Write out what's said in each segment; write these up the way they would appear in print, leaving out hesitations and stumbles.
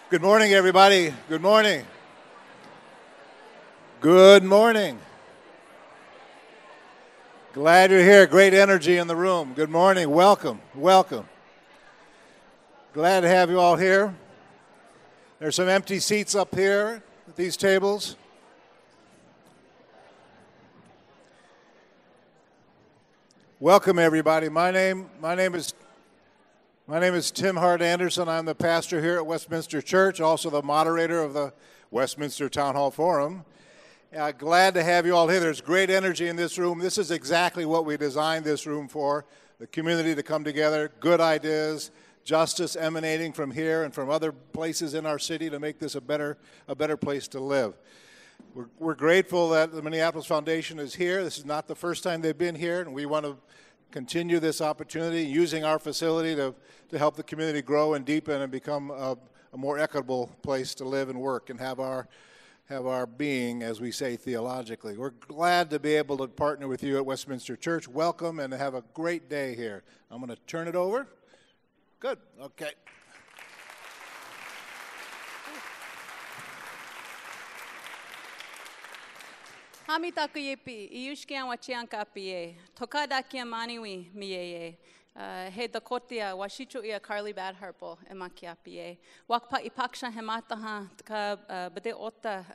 Good morning, everybody. Good morning. Good morning. Glad you're here. Great energy in the room. Good morning. Welcome. Welcome. Glad to have you all here. There's some empty seats up here at these tables. Welcome, everybody. My name is Tim Hart Anderson. I'm the pastor here at Westminster Church, also the moderator of the Westminster Town Hall Forum. Glad to have you all here. There's great energy in this room. This is exactly what we designed this room for, the community to come together, good ideas, justice emanating from here and from other places in our city to make this a better place to live. We're grateful that the Minneapolis Foundation is here. This is not the first time they've been here, and we want to continue this opportunity, using our facility to help the community grow and deepen and become a more equitable place to live and work and have our being, as we say theologically. We're glad to be able to partner with you at Westminster Church. Welcome and have a great day here. I'm going to turn it over. Good. Okay. Hamitaku yepi, iushkian wachian kapie, tokada kia maniwi miye. He Dakotia, washichu ia Carly Badharpel, emakiapie. Wakpa ipaksha hemataha ka bade ota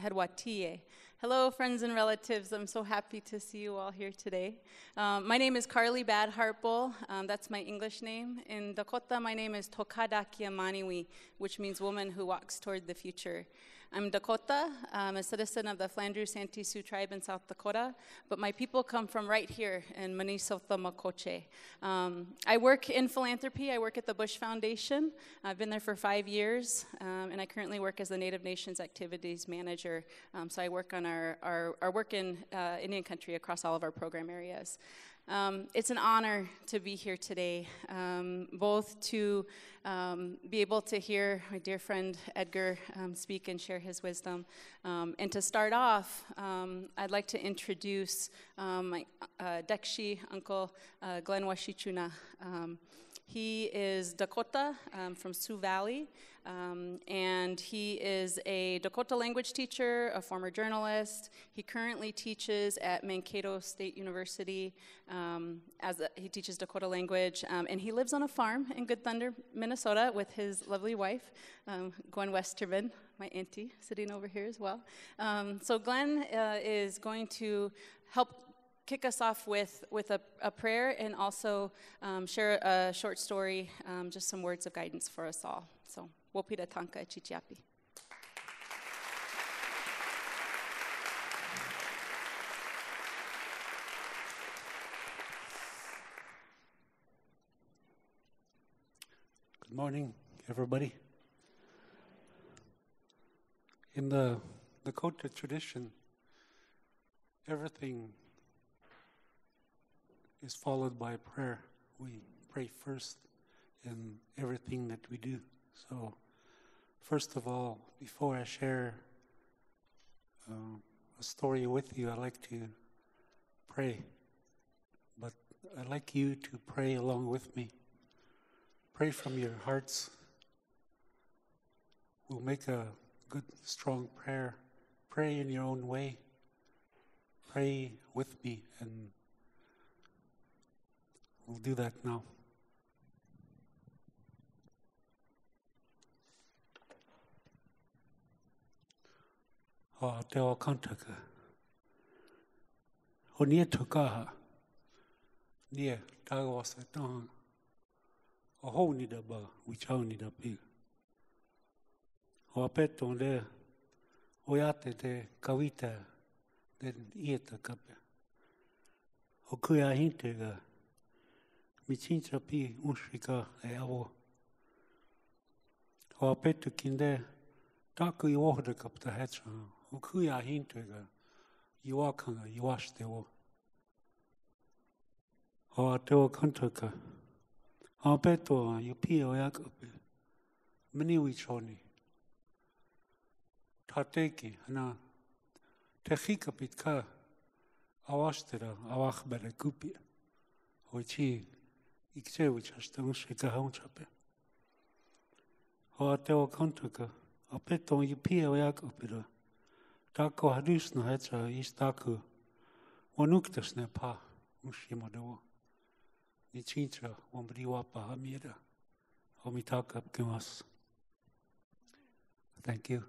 herwatie. Hello, friends and relatives. I'm so happy to see you all here today. My name is Carly Badharpel. That's my English name. In Dakota, my name is Tokadakia Maniwi, which means woman who walks toward the future. I'm Dakota. I'm a citizen of the Flandreau Santee Sioux tribe in South Dakota, but my people come from right here in Minnesota, Makoche. I work in philanthropy. I work at the Bush Foundation. I've been there for 5 years, and I currently work as the Native Nations Activities Manager. So I work on our work in Indian country across all of our program areas. It's an honor to be here today, both to be able to hear my dear friend Edgar speak and share his wisdom. And to start off, I'd like to introduce my Dekshi uncle, Glenn Washichuna. He is Dakota from Sioux Valley, and he is a Dakota language teacher, a former journalist. He currently teaches at Mankato State University. He teaches Dakota language, and he lives on a farm in Good Thunder, Minnesota, with his lovely wife, Gwen Westerman, my auntie, sitting over here as well. So Glenn is going to help kick us off with a prayer and also share a short story, just some words of guidance for us all. So, wopira tanka chichiapi. Good morning, everybody. In the Dakota tradition, everything is followed by prayer. We pray first in everything that we do. So, first of all, before I share a story with you, I like to pray. But I'd like you to pray along with me. Pray from your hearts. We'll make a good, strong prayer. Pray in your own way. Pray with me, and we'll do that now. Te o kantaka. Ho nia tukaha. Nia tawa sa tanga. O ho ni da ba, wichau ni da pi. O apeto le oiate te kawita de ieta kape. O kuia hinte ga michincha pi ushika e awo. O apeto kinde taku I wohda kapta hecha. O kuia hinte ga iwakanga iwashte wo. O ateo kantaka. O apeto yupi o yakape. Mini wichoni. Tateki hana te hika pitka awashtera awach bere kupi. O chi ikse wichashta ushika haunchape. o te o kontaka, o peto i pia o yako pira. Tako hadus na hetra is taku, o nuktas ne pa, ushima dawa. Ni chintra, o mriwapa hamira, o mitaka pkimas. Thank you.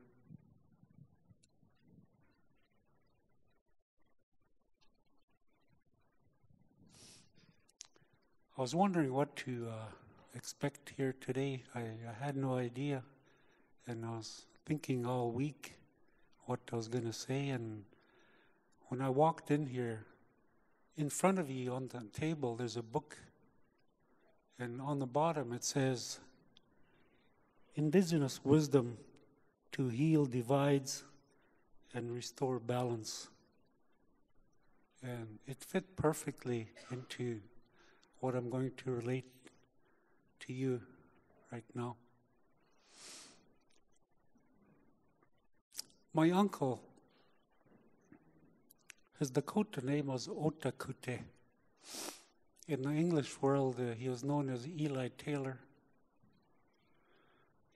I was wondering what to expect here today. I had no idea, and I was thinking all week what I was going to say, and when I walked in here, in front of you on the table there's a book, and on the bottom it says, Indigenous Wisdom to Heal Divides and Restore Balance. And it fit perfectly into what I'm going to relate to you right now. My uncle, his Dakota name was Otakute. In the English world, he was known as Eli Taylor.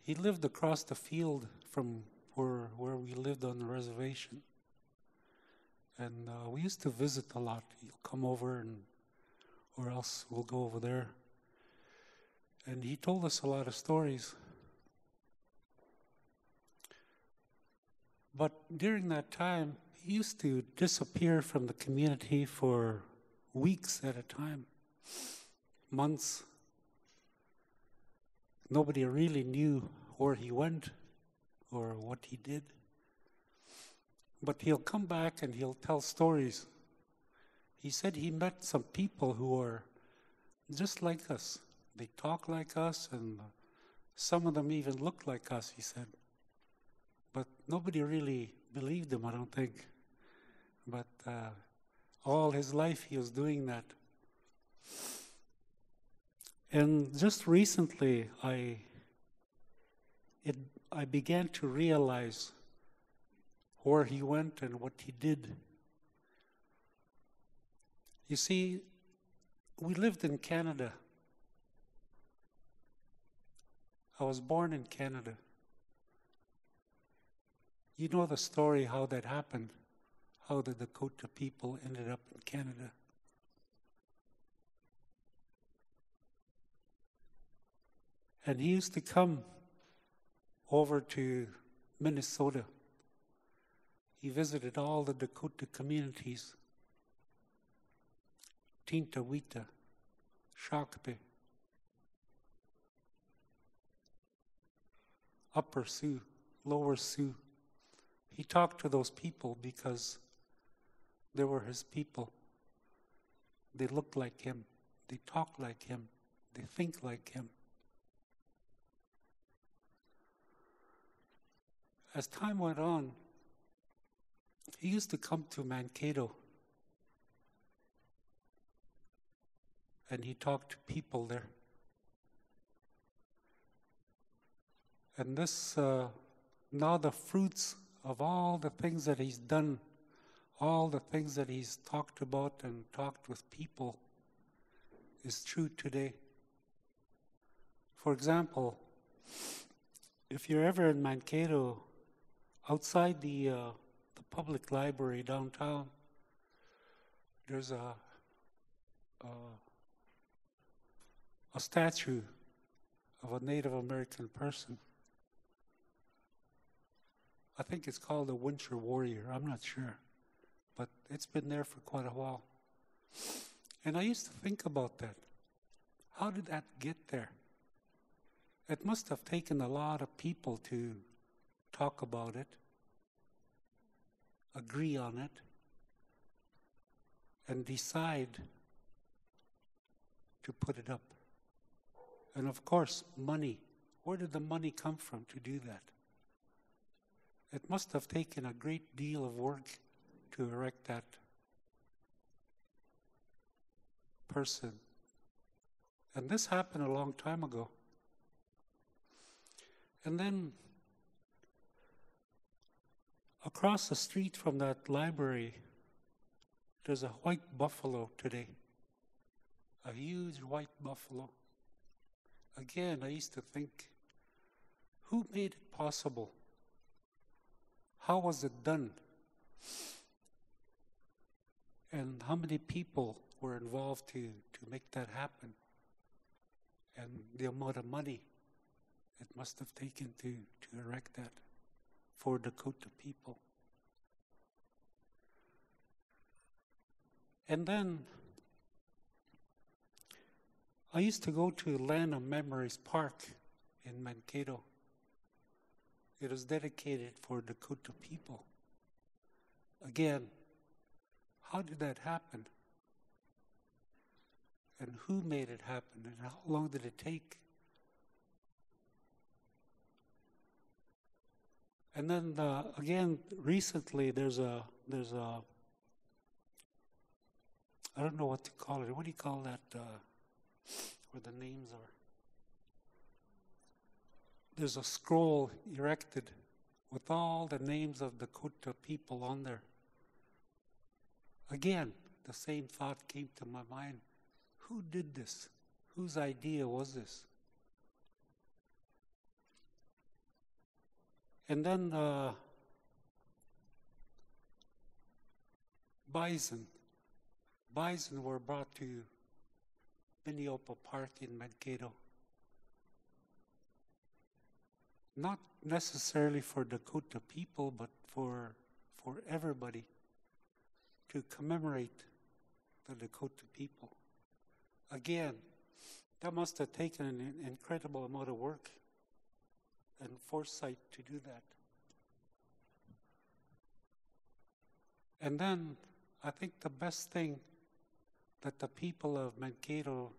He lived across the field from where we lived on the reservation. And we used to visit a lot. He'll come over, or else we'll go over there. And he told us a lot of stories. But during that time, he used to disappear from the community for weeks at a time, months. Nobody really knew where he went or what he did. But he'll come back and he'll tell stories. He said he met some people who are just like us. They talk like us, and some of them even look like us, he said. But nobody really believed him, I don't think. But all his life he was doing that. And just recently I began to realize where he went and what he did. You see, we lived in Canada. I was born in Canada. You know the story how that happened, how the Dakota people ended up in Canada. And he used to come over to Minnesota. He visited all the Dakota communities. Tintawita, Shakopee, Upper Sioux, Lower Sioux. He talked to those people because they were his people. They looked like him. They talked like him. They think like him. As time went on, he used to come to Mankato, and he talked to people there. And this, now the fruits of all the things that he's done, all the things that he's talked about and talked with people, is true today. For example, if you're ever in Mankato, outside the public library downtown, there's a statue of a Native American person. I think it's called a Winter Warrior, I'm not sure. But it's been there for quite a while. And I used to think about that. How did that get there? It must have taken a lot of people to talk about it, agree on it, and decide to put it up. And of course, money. Where did the money come from to do that? It must have taken a great deal of work to erect that person. And this happened a long time ago. And then across the street from that library, there's a white buffalo today. A huge white buffalo. Again, I used to think, Who made it possible? How was it done? And how many people were involved to make that happen? And the amount of money it must have taken to erect that for Dakota people. And then I used to go to Land of Memories Park in Mankato. It was dedicated for Dakota people. Again, how did that happen? And who made it happen? And how long did it take? And then again, recently there's a I don't know what to call it. What do you call that? Where the names are. There's a scroll erected with all the names of Dakota people on there. Again, the same thought came to my mind. Who did this? Whose idea was this? And then bison. Bison were brought to Minneopa Park in Mankato. Not necessarily for Dakota people, but for everybody to commemorate the Dakota people. Again, that must have taken an incredible amount of work and foresight to do that. And then I think the best thing that the people of Mankato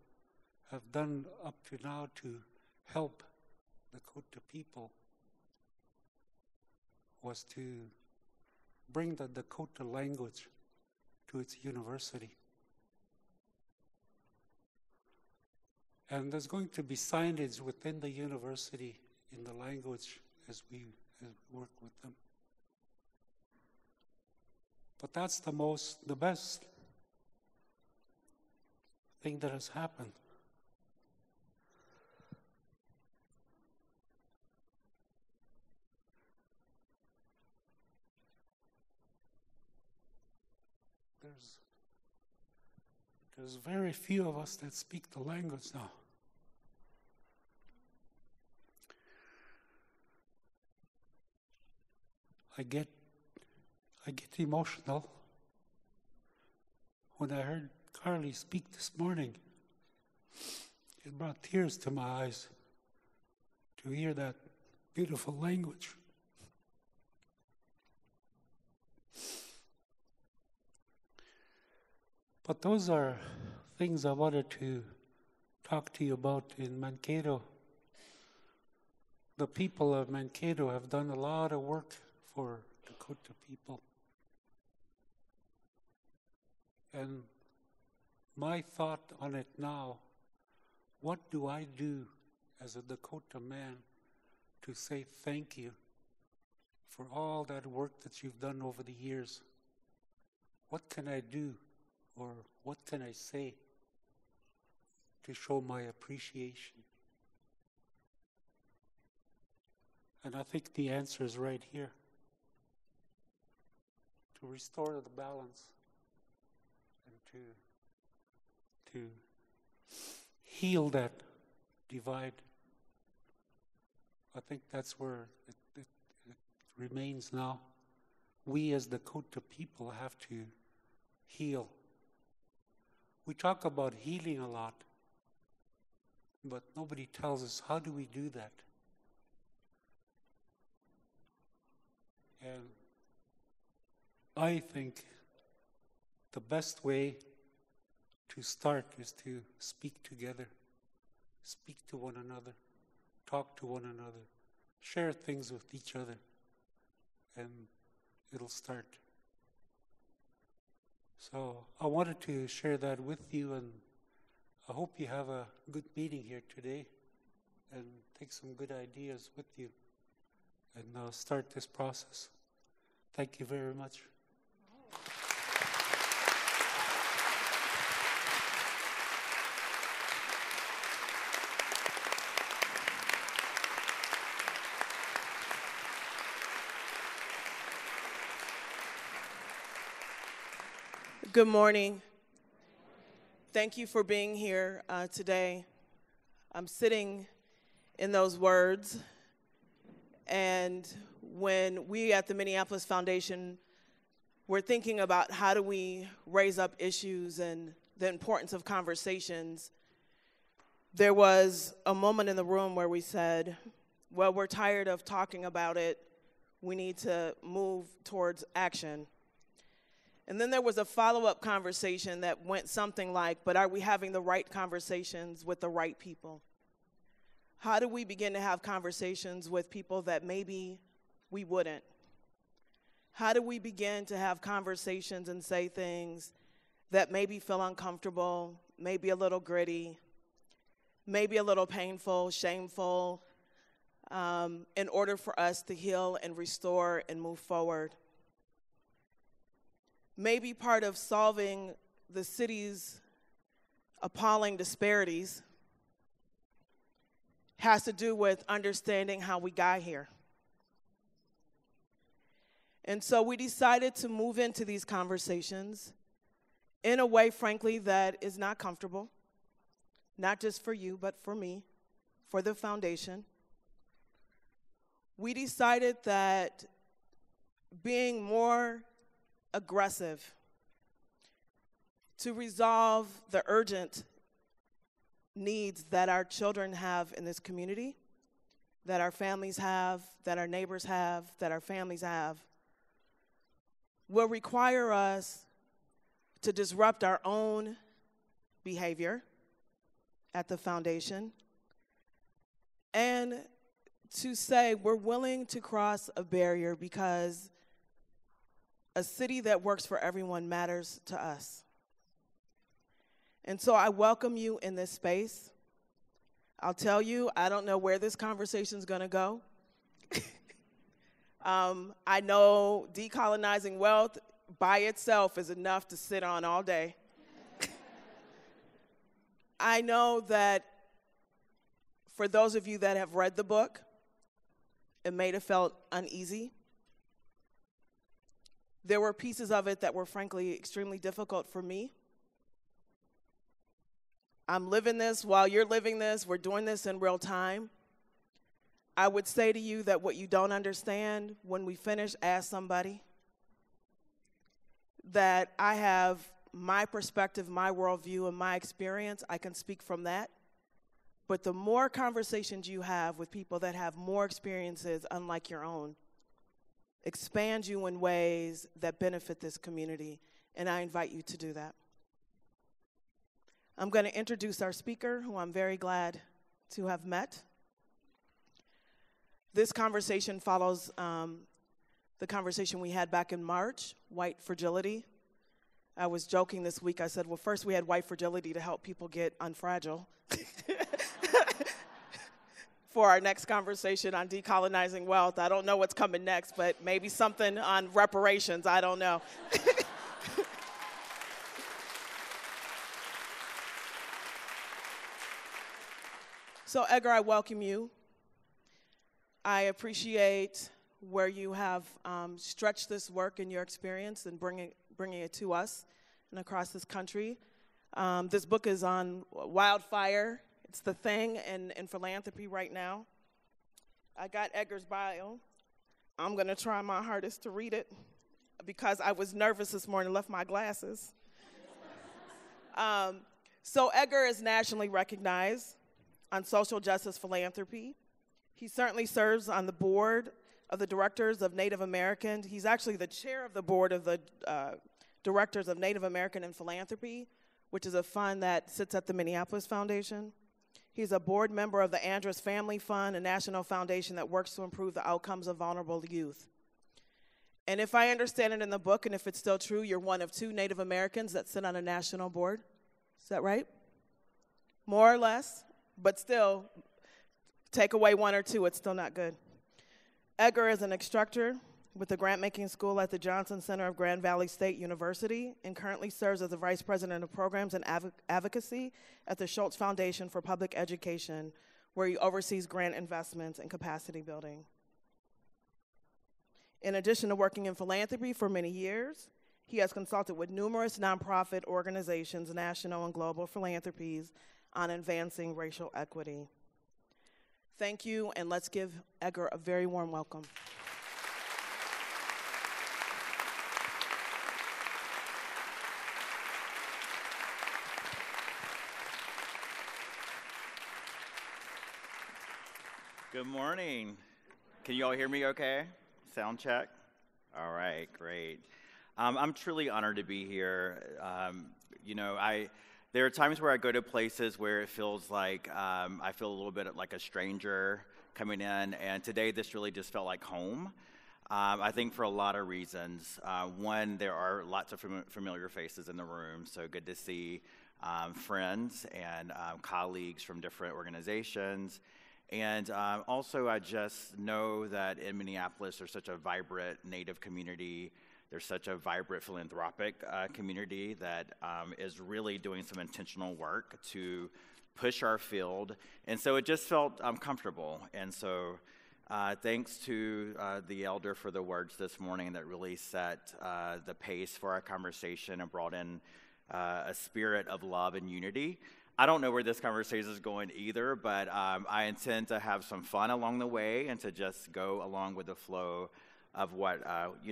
have done up to now to help Dakota people was to bring the Dakota language to its university. And there's going to be signage within the university in the language as we work with them. But that's the best thing that has happened. There's very few of us that speak the language now. I get emotional when I heard Carly speak this morning. It brought tears to my eyes to hear that beautiful language. But those are things I wanted to talk to you about in Mankato. The people of Mankato have done a lot of work for Dakota people. And my thought on it now, what do I do as a Dakota man to say thank you for all that work that you've done over the years? What can I do, or what can I say to show my appreciation? And I think the answer is right here. To restore the balance and to heal that divide. I think that's where it remains now. We as Dakota people have to heal. We talk about healing a lot, but nobody tells us how do we do that. And I think the best way to start is to speak together, speak to one another, talk to one another, share things with each other, and it'll start. So I wanted to share that with you, and I hope you have a good meeting here today and take some good ideas with you and start this process. Thank you very much. Good morning. Thank you for being here today. I'm sitting in those words, and when we at the Minneapolis Foundation were thinking about how do we raise up issues and the importance of conversations, there was a moment in the room where we said, well, we're tired of talking about it. We need to move towards action. And then there was a follow-up conversation that went something like, but are we having the right conversations with the right people? How do we begin to have conversations with people that maybe we wouldn't? How do we begin to have conversations and say things that maybe feel uncomfortable, maybe a little gritty, maybe a little painful, shameful, in order for us to heal and restore and move forward? Maybe part of solving the city's appalling disparities has to do with understanding how we got here. And so we decided to move into these conversations in a way, frankly, that is not comfortable, not just for you, but for me, for the foundation. We decided that being more aggressive to resolve the urgent needs that our children have in this community, that our families have, that our neighbors have, that our families have, will require us to disrupt our own behavior at the foundation and to say we're willing to cross a barrier because a city that works for everyone matters to us. And so I welcome you in this space. I'll tell you, I don't know where this conversation is going to go. I know decolonizing wealth by itself is enough to sit on all day. I know that for those of you that have read the book, it may have felt uneasy. There were pieces of it that were frankly extremely difficult for me. I'm living this while you're living this. We're doing this in real time. I would say to you that what you don't understand, when we finish, ask somebody. That I have my perspective, my worldview, and my experience. I can speak from that. But the more conversations you have with people that have more experiences unlike your own, expand you in ways that benefit this community, and I invite you to do that. I'm going to introduce our speaker, who I'm very glad to have met. This conversation follows the conversation we had back in March, white fragility. I was joking this week. I said, well, first we had white fragility to help people get unfragile. For our next conversation on decolonizing wealth. I don't know what's coming next, but maybe something on reparations. I don't know. So, Edgar, I welcome you. I appreciate where you have stretched this work in your experience and bringing it to us and across this country. This book is on wildfire. It's the thing in philanthropy right now. I got Edgar's bio. I'm going to try my hardest to read it because I was nervous this morning and left my glasses. So Edgar is nationally recognized on social justice philanthropy. He certainly serves on the board of the directors of Native American. He's actually the chair of the board of the directors of Native American and Philanthropy, which is a fund that sits at the Minneapolis Foundation. He's a board member of the Andrus Family Fund, a national foundation that works to improve the outcomes of vulnerable youth. And if I understand it in the book, and if it's still true, you're one of 2 Native Americans that sit on a national board. Is that right? More or less, but still, take away 1 or 2, it's still not good. Edgar is an instructor with the grant-making school at the Johnson Center of Grand Valley State University and currently serves as the Vice President of Programs and Advocacy at the Schultz Foundation for Public Education, where he oversees grant investments and capacity building. In addition to working in philanthropy for many years, He has consulted with numerous nonprofit organizations, national and global philanthropies, on advancing racial equity. Thank you, and let's give Edgar a very warm welcome. Good morning. Can you all hear me okay? Sound check? All right, great. I'm truly honored to be here. There are times where I go to places where it feels like I feel a little bit like a stranger coming in, and today this really just felt like home. I think for a lot of reasons. One, there are lots of familiar faces in the room, so good to see friends and colleagues from different organizations. And also, I just know that in Minneapolis, there's such a vibrant Native community. There's such a vibrant philanthropic community that is really doing some intentional work to push our field. And so it just felt comfortable. And so thanks to the elder for the words this morning that really set the pace for our conversation and brought in a spirit of love and unity. I don't know where this conversation is going either, but I intend to have some fun along the way and to just go along with the flow of what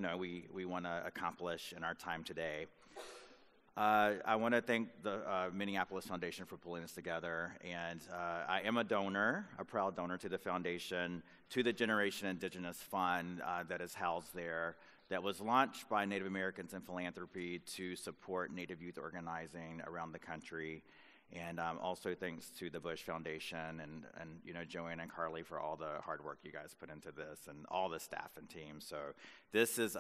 we want to accomplish in our time today. I want to thank the Minneapolis Foundation for pulling this together, and I am a donor, a proud donor to the foundation, to the Generation Indigenous Fund that is housed there, that was launched by Native Americans in philanthropy to support Native youth organizing around the country. And also thanks to the Bush Foundation and Joanne and Carly for all the hard work you guys put into this and all the staff and team. So this is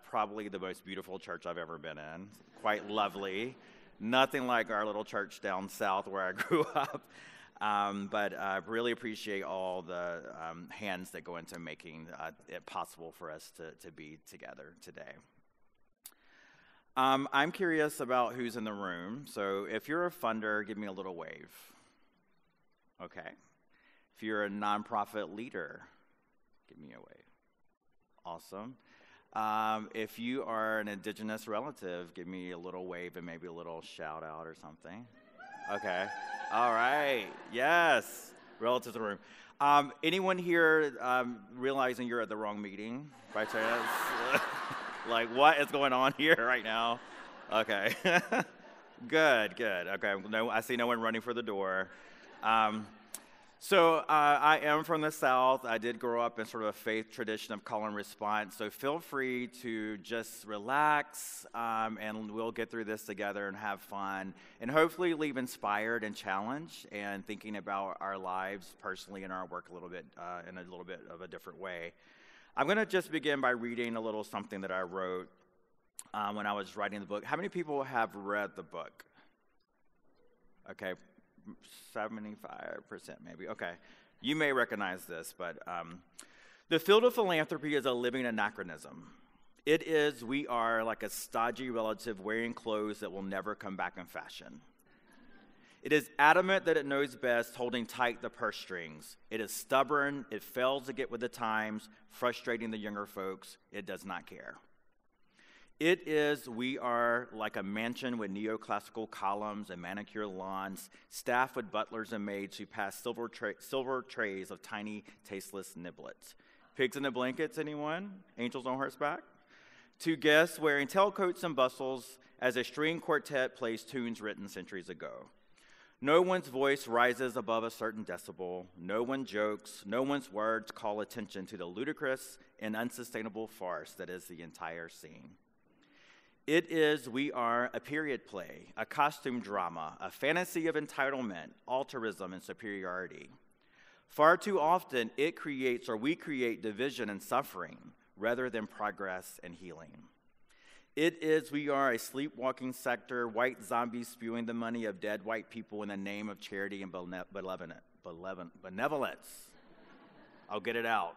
probably the most beautiful church I've ever been in. Quite lovely. Nothing like our little church down south where I grew up. But I really appreciate all the hands that go into making it possible for us to be together today. I'm curious about who's in the room. So if you're a funder, give me a little wave. Okay. If you're a nonprofit leader, give me a wave. Awesome. If you are an Indigenous relative, give me a little wave and maybe a little shout out or something. Okay. All right. Yes. Relatives in the room. Anyone here realizing you're at the wrong meeting by chance? Like, what is going on here right now? Okay. Good. Okay. No, I see no one running for the door. So I am from the South. I did grow up in sort of a faith tradition of call and response. So feel free to just relax, and we'll get through this together and have fun, and hopefully leave inspired and challenged and thinking about our lives personally and our work a little bit in a little bit of a different way. I'm going to just begin by reading a little something that I wrote when I was writing the book. How many people have read the book? Okay, 75% maybe. Okay, you may recognize this, but the field of philanthropy is a living anachronism. It is, we are like a stodgy relative wearing clothes that will never come back in fashion. It is adamant that it knows best, holding tight the purse strings. It is stubborn. It fails to get with the times, frustrating the younger folks. It does not care. It is, we are like a mansion with neoclassical columns and manicured lawns, staffed with butlers and maids who pass silver trays of tiny, tasteless niblets. Pigs in the blankets, anyone? Angels on horseback? Two guests wearing tailcoats and bustles as a string quartet plays tunes written centuries ago. No one's voice rises above a certain decibel. No one jokes. No one's words call attention to the ludicrous and unsustainable farce that is the entire scene. It is, we are, a period play, a costume drama, a fantasy of entitlement, altruism, and superiority. Far too often, it creates, or we create, division and suffering rather than progress and healing. It is, we are, a sleepwalking sector, white zombies spewing the money of dead white people in the name of charity and benevolence. I'll get it out.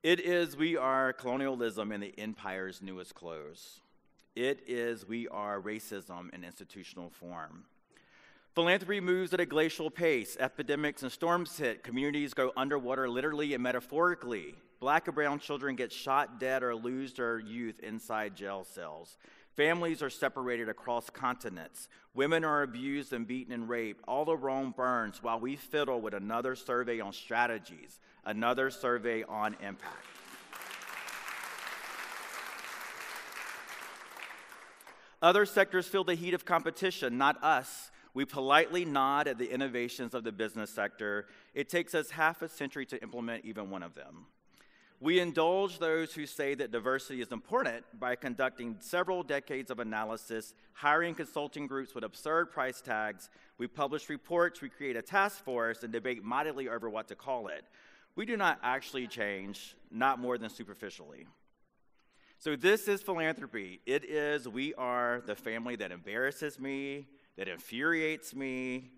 It is, we are, colonialism in the empire's newest clothes. It is, we are, racism in institutional form. Philanthropy moves at a glacial pace. Epidemics and storms hit. Communities go underwater literally and metaphorically. Black and brown children get shot dead or lose their youth inside jail cells. Families are separated across continents. Women are abused and beaten and raped. All the wrong burns while we fiddle with another survey on strategies, another survey on impact. Other sectors feel the heat of competition, not us. We politely nod at the innovations of the business sector. It takes us half a century to implement even one of them. We indulge those who say that diversity is important by conducting several decades of analysis, hiring consulting groups with absurd price tags. We publish reports, we create a task force, and debate mightily over what to call it. We do not actually change, not more than superficially. So this is philanthropy. It is, we are the family that embarrasses me, that infuriates me,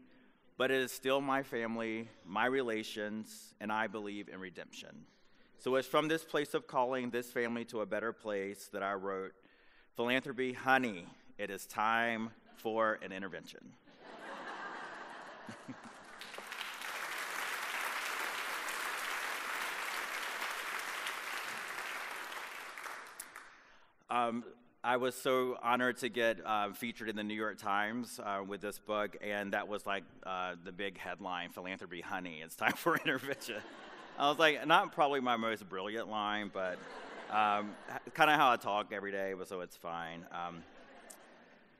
but it is still my family, my relations, and I believe in redemption. So it's from this place of calling this family to a better place that I wrote, Philanthropy, honey, it is time for an intervention. I was so honored to get featured in the New York Times with this book, and that was like the big headline, Philanthropy, honey, it's time for intervention. I was like, not probably my most brilliant line, but kind of how I talk every day, so it's fine.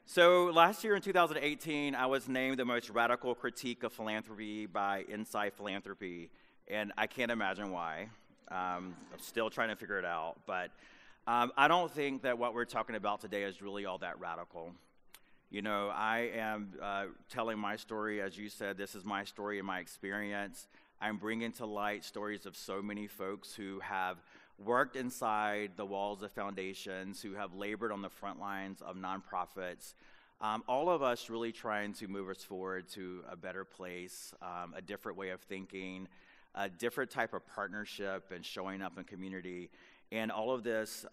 So last year in 2018, I was named the most radical critique of philanthropy by Inside Philanthropy, and I can't imagine why. I'm still trying to figure it out, but I don't think that what we're talking about today is really all that radical. You know, I am telling my story, as you said, this is my story and my experience. I'm bringing to light stories of so many folks who have worked inside the walls of foundations, who have labored on the front lines of nonprofits. All of us really trying to move us forward to a better place, a different way of thinking, a different type of partnership and showing up in community. And all of this,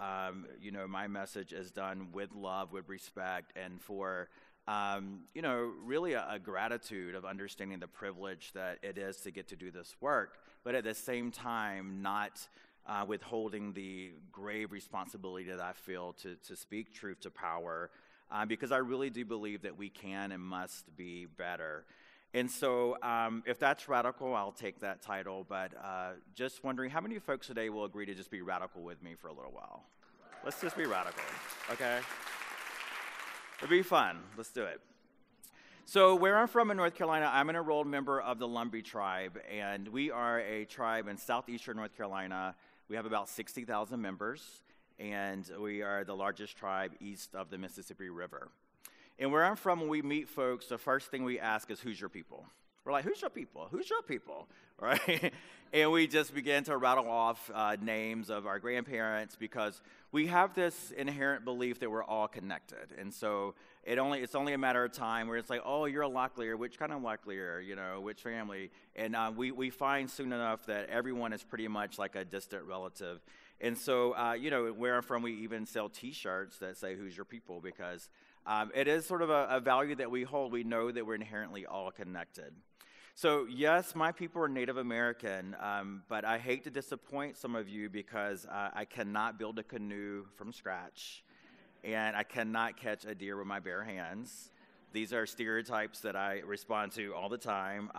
you know, my message is done with love, with respect, and for, you know, really a gratitude of understanding the privilege that it is to get to do this work, but at the same time, not withholding the grave responsibility that I feel to speak truth to power, because I really do believe that we can and must be better. And so if that's radical, I'll take that title, but just wondering, how many folks today will agree to just be radical with me for a little while? Let's just be radical, okay? It'll be fun. Let's do it. So where I'm from in North Carolina, I'm an enrolled member of the Lumbee tribe, and we are a tribe in southeastern North Carolina. We have about 60,000 members, and we are the largest tribe east of the Mississippi River. And where I'm from, when we meet folks, the first thing we ask is, who's your people? We're like, who's your people? Who's your people? Right? And we just begin to rattle off names of our grandparents because we have this inherent belief that we're all connected. And so it's only a matter of time where it's like, oh, you're a Locklear. Which kind of Locklear? You know, which family? And we find soon enough that everyone is pretty much like a distant relative. And so, you know, where I'm from, we even sell T-shirts that say, who's your people? Because it is sort of a value that we hold. We know that we're inherently all connected. So yes, my people are Native American, but I hate to disappoint some of you because I cannot build a canoe from scratch, and I cannot catch a deer with my bare hands. These are stereotypes that I respond to all the time.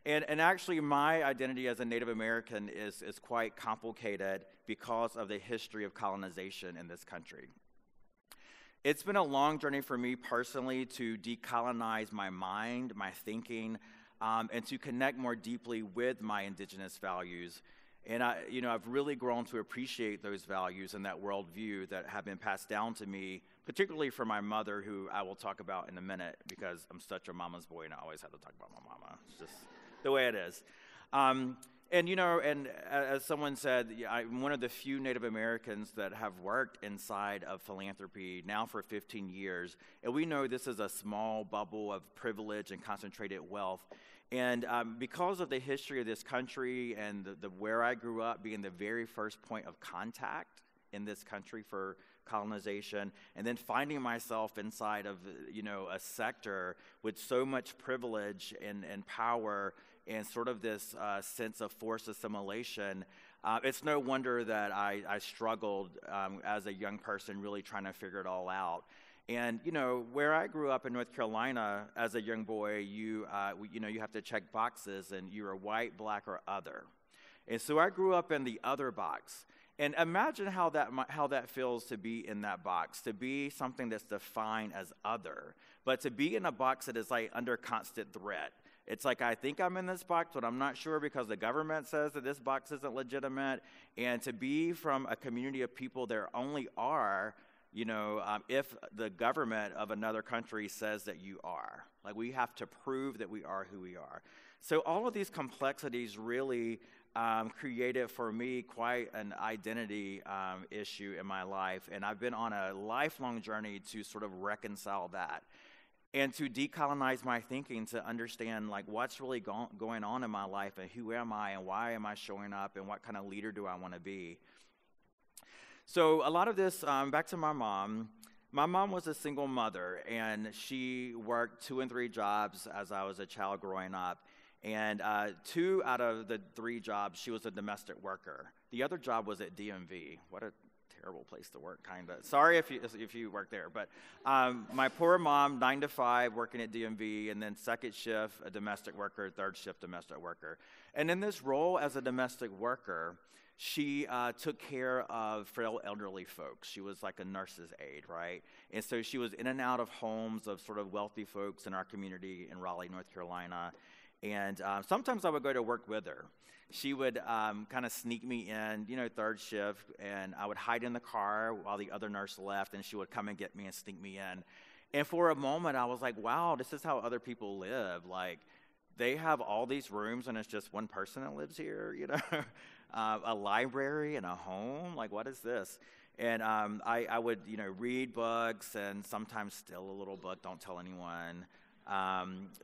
And actually, my identity as a Native American is quite complicated because of the history of colonization in this country. It's been a long journey for me personally to decolonize my mind, my thinking, and to connect more deeply with my indigenous values. And I've really grown to appreciate those values and that worldview that have been passed down to me, particularly from my mother, who I will talk about in a minute because I'm such a mama's boy and I always have to talk about my mama. It's just the way it is. And as someone said, I'm one of the few Native Americans that have worked inside of philanthropy now for 15 years. And we know this is a small bubble of privilege and concentrated wealth. And because of the history of this country and the where I grew up being the very first point of contact in this country for colonization, and then finding myself inside of, a sector with so much privilege and power and sort of this sense of forced assimilation. It's no wonder that I struggled as a young person really trying to figure it all out. And, where I grew up in North Carolina as a young boy, you have to check boxes, and you're white, black, or other. And so I grew up in the other box. And imagine how that feels to be in that box, to be something that's defined as other, but to be in a box that is like under constant threat. It's like, I think I'm in this box, but I'm not sure because the government says that this box isn't legitimate. And to be from a community of people that only are, if the government of another country says that you are. Like, we have to prove that we are who we are. So all of these complexities really created for me quite an identity issue in my life. And I've been on a lifelong journey to sort of reconcile that and to decolonize my thinking, to understand like what's really going on in my life, and who am I, and why am I showing up, and what kind of leader do I want to be. So a lot of this, back to my mom. My mom was a single mother, and she worked 2 and 3 jobs as I was a child growing up. And 2 out of the 3 jobs, she was a domestic worker. The other job was at DMV. What a terrible place to work, kind of. Sorry if you work there. But my poor mom, 9 to 5, working at DMV, and then second shift, a domestic worker, third shift, domestic worker. And in this role as a domestic worker, she took care of frail elderly folks. She was like a nurse's aide, right? And so she was in and out of homes of sort of wealthy folks in our community in Raleigh, North Carolina. And sometimes I would go to work with her. She would kind of sneak me in, third shift, and I would hide in the car while the other nurse left, and she would come and get me and sneak me in. And for a moment, I was like, wow, this is how other people live. Like, they have all these rooms, and it's just one person that lives here, a library and a home. Like, what is this? And I would, read books and sometimes steal a little book, don't tell anyone,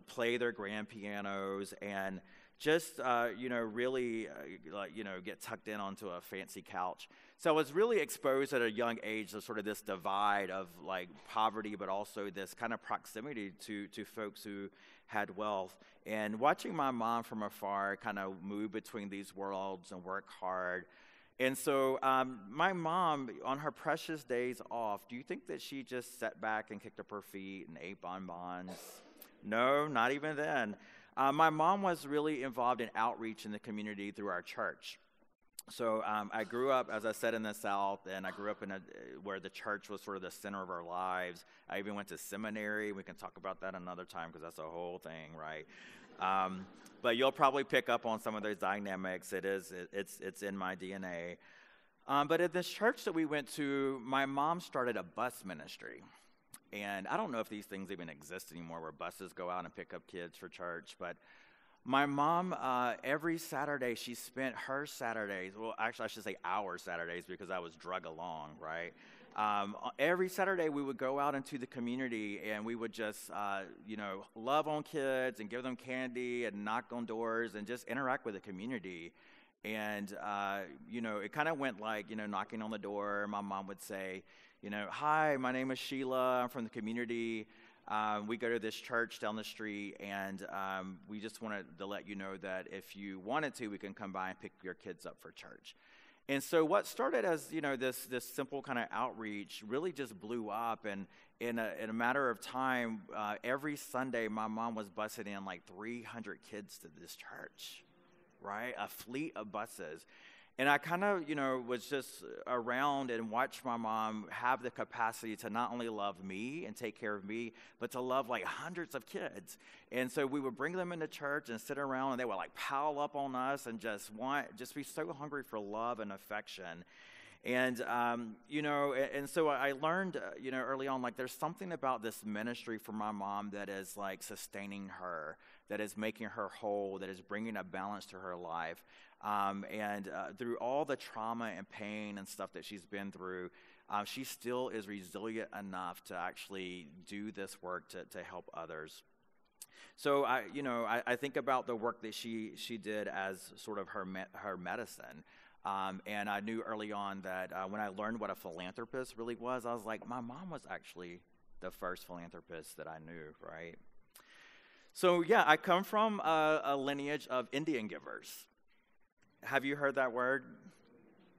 play their grand pianos, and just, really, get tucked in onto a fancy couch. So I was really exposed at a young age to sort of this divide of, like, poverty, but also this kind of proximity to folks who had wealth. And watching my mom from afar kind of move between these worlds and work hard. And so my mom, on her precious days off, do you think that she just sat back and kicked up her feet and ate bonbons? No, not even then. My mom was really involved in outreach in the community through our church. So I grew up, as I said, in the South, and I grew up where the church was sort of the center of our lives. I even went to seminary. We can talk about that another time because that's a whole thing, right? But you'll probably pick up on some of those dynamics. It's in my DNA. But at this church that we went to, my mom started a bus ministry. And I don't know if these things even exist anymore, where buses go out and pick up kids for church. But my mom, every Saturday, she spent her Saturdays, well, actually, I should say our Saturdays, because I was drug along, right? Every Saturday, we would go out into the community, and we would just, love on kids and give them candy and knock on doors and just interact with the community. And, it kind of went like, knocking on the door. My mom would say, hi, my name is Sheila. I'm from the community. We go to this church down the street, and we just wanted to let you know that if you wanted to, we can come by and pick your kids up for church. And so what started as, this simple kind of outreach really just blew up. And in a matter of time, every Sunday, my mom was busing in like 300 kids to this church, right? A fleet of buses. And I kind of, was just around and watched my mom have the capacity to not only love me and take care of me, but to love like hundreds of kids. And so we would bring them into church and sit around, and they would like pile up on us and just be so hungry for love and affection. And, and so I learned, early on, like there's something about this ministry for my mom that is like sustaining her, that is making her whole, that is bringing a balance to her life. And through all the trauma and pain and stuff that she's been through, she still is resilient enough to actually do this work to help others. So I think about the work that she did as sort of her medicine. And I knew early on that when I learned what a philanthropist really was, I was like, my mom was actually the first philanthropist that I knew, right? So yeah, I come from a lineage of Indian givers. Have you heard that word?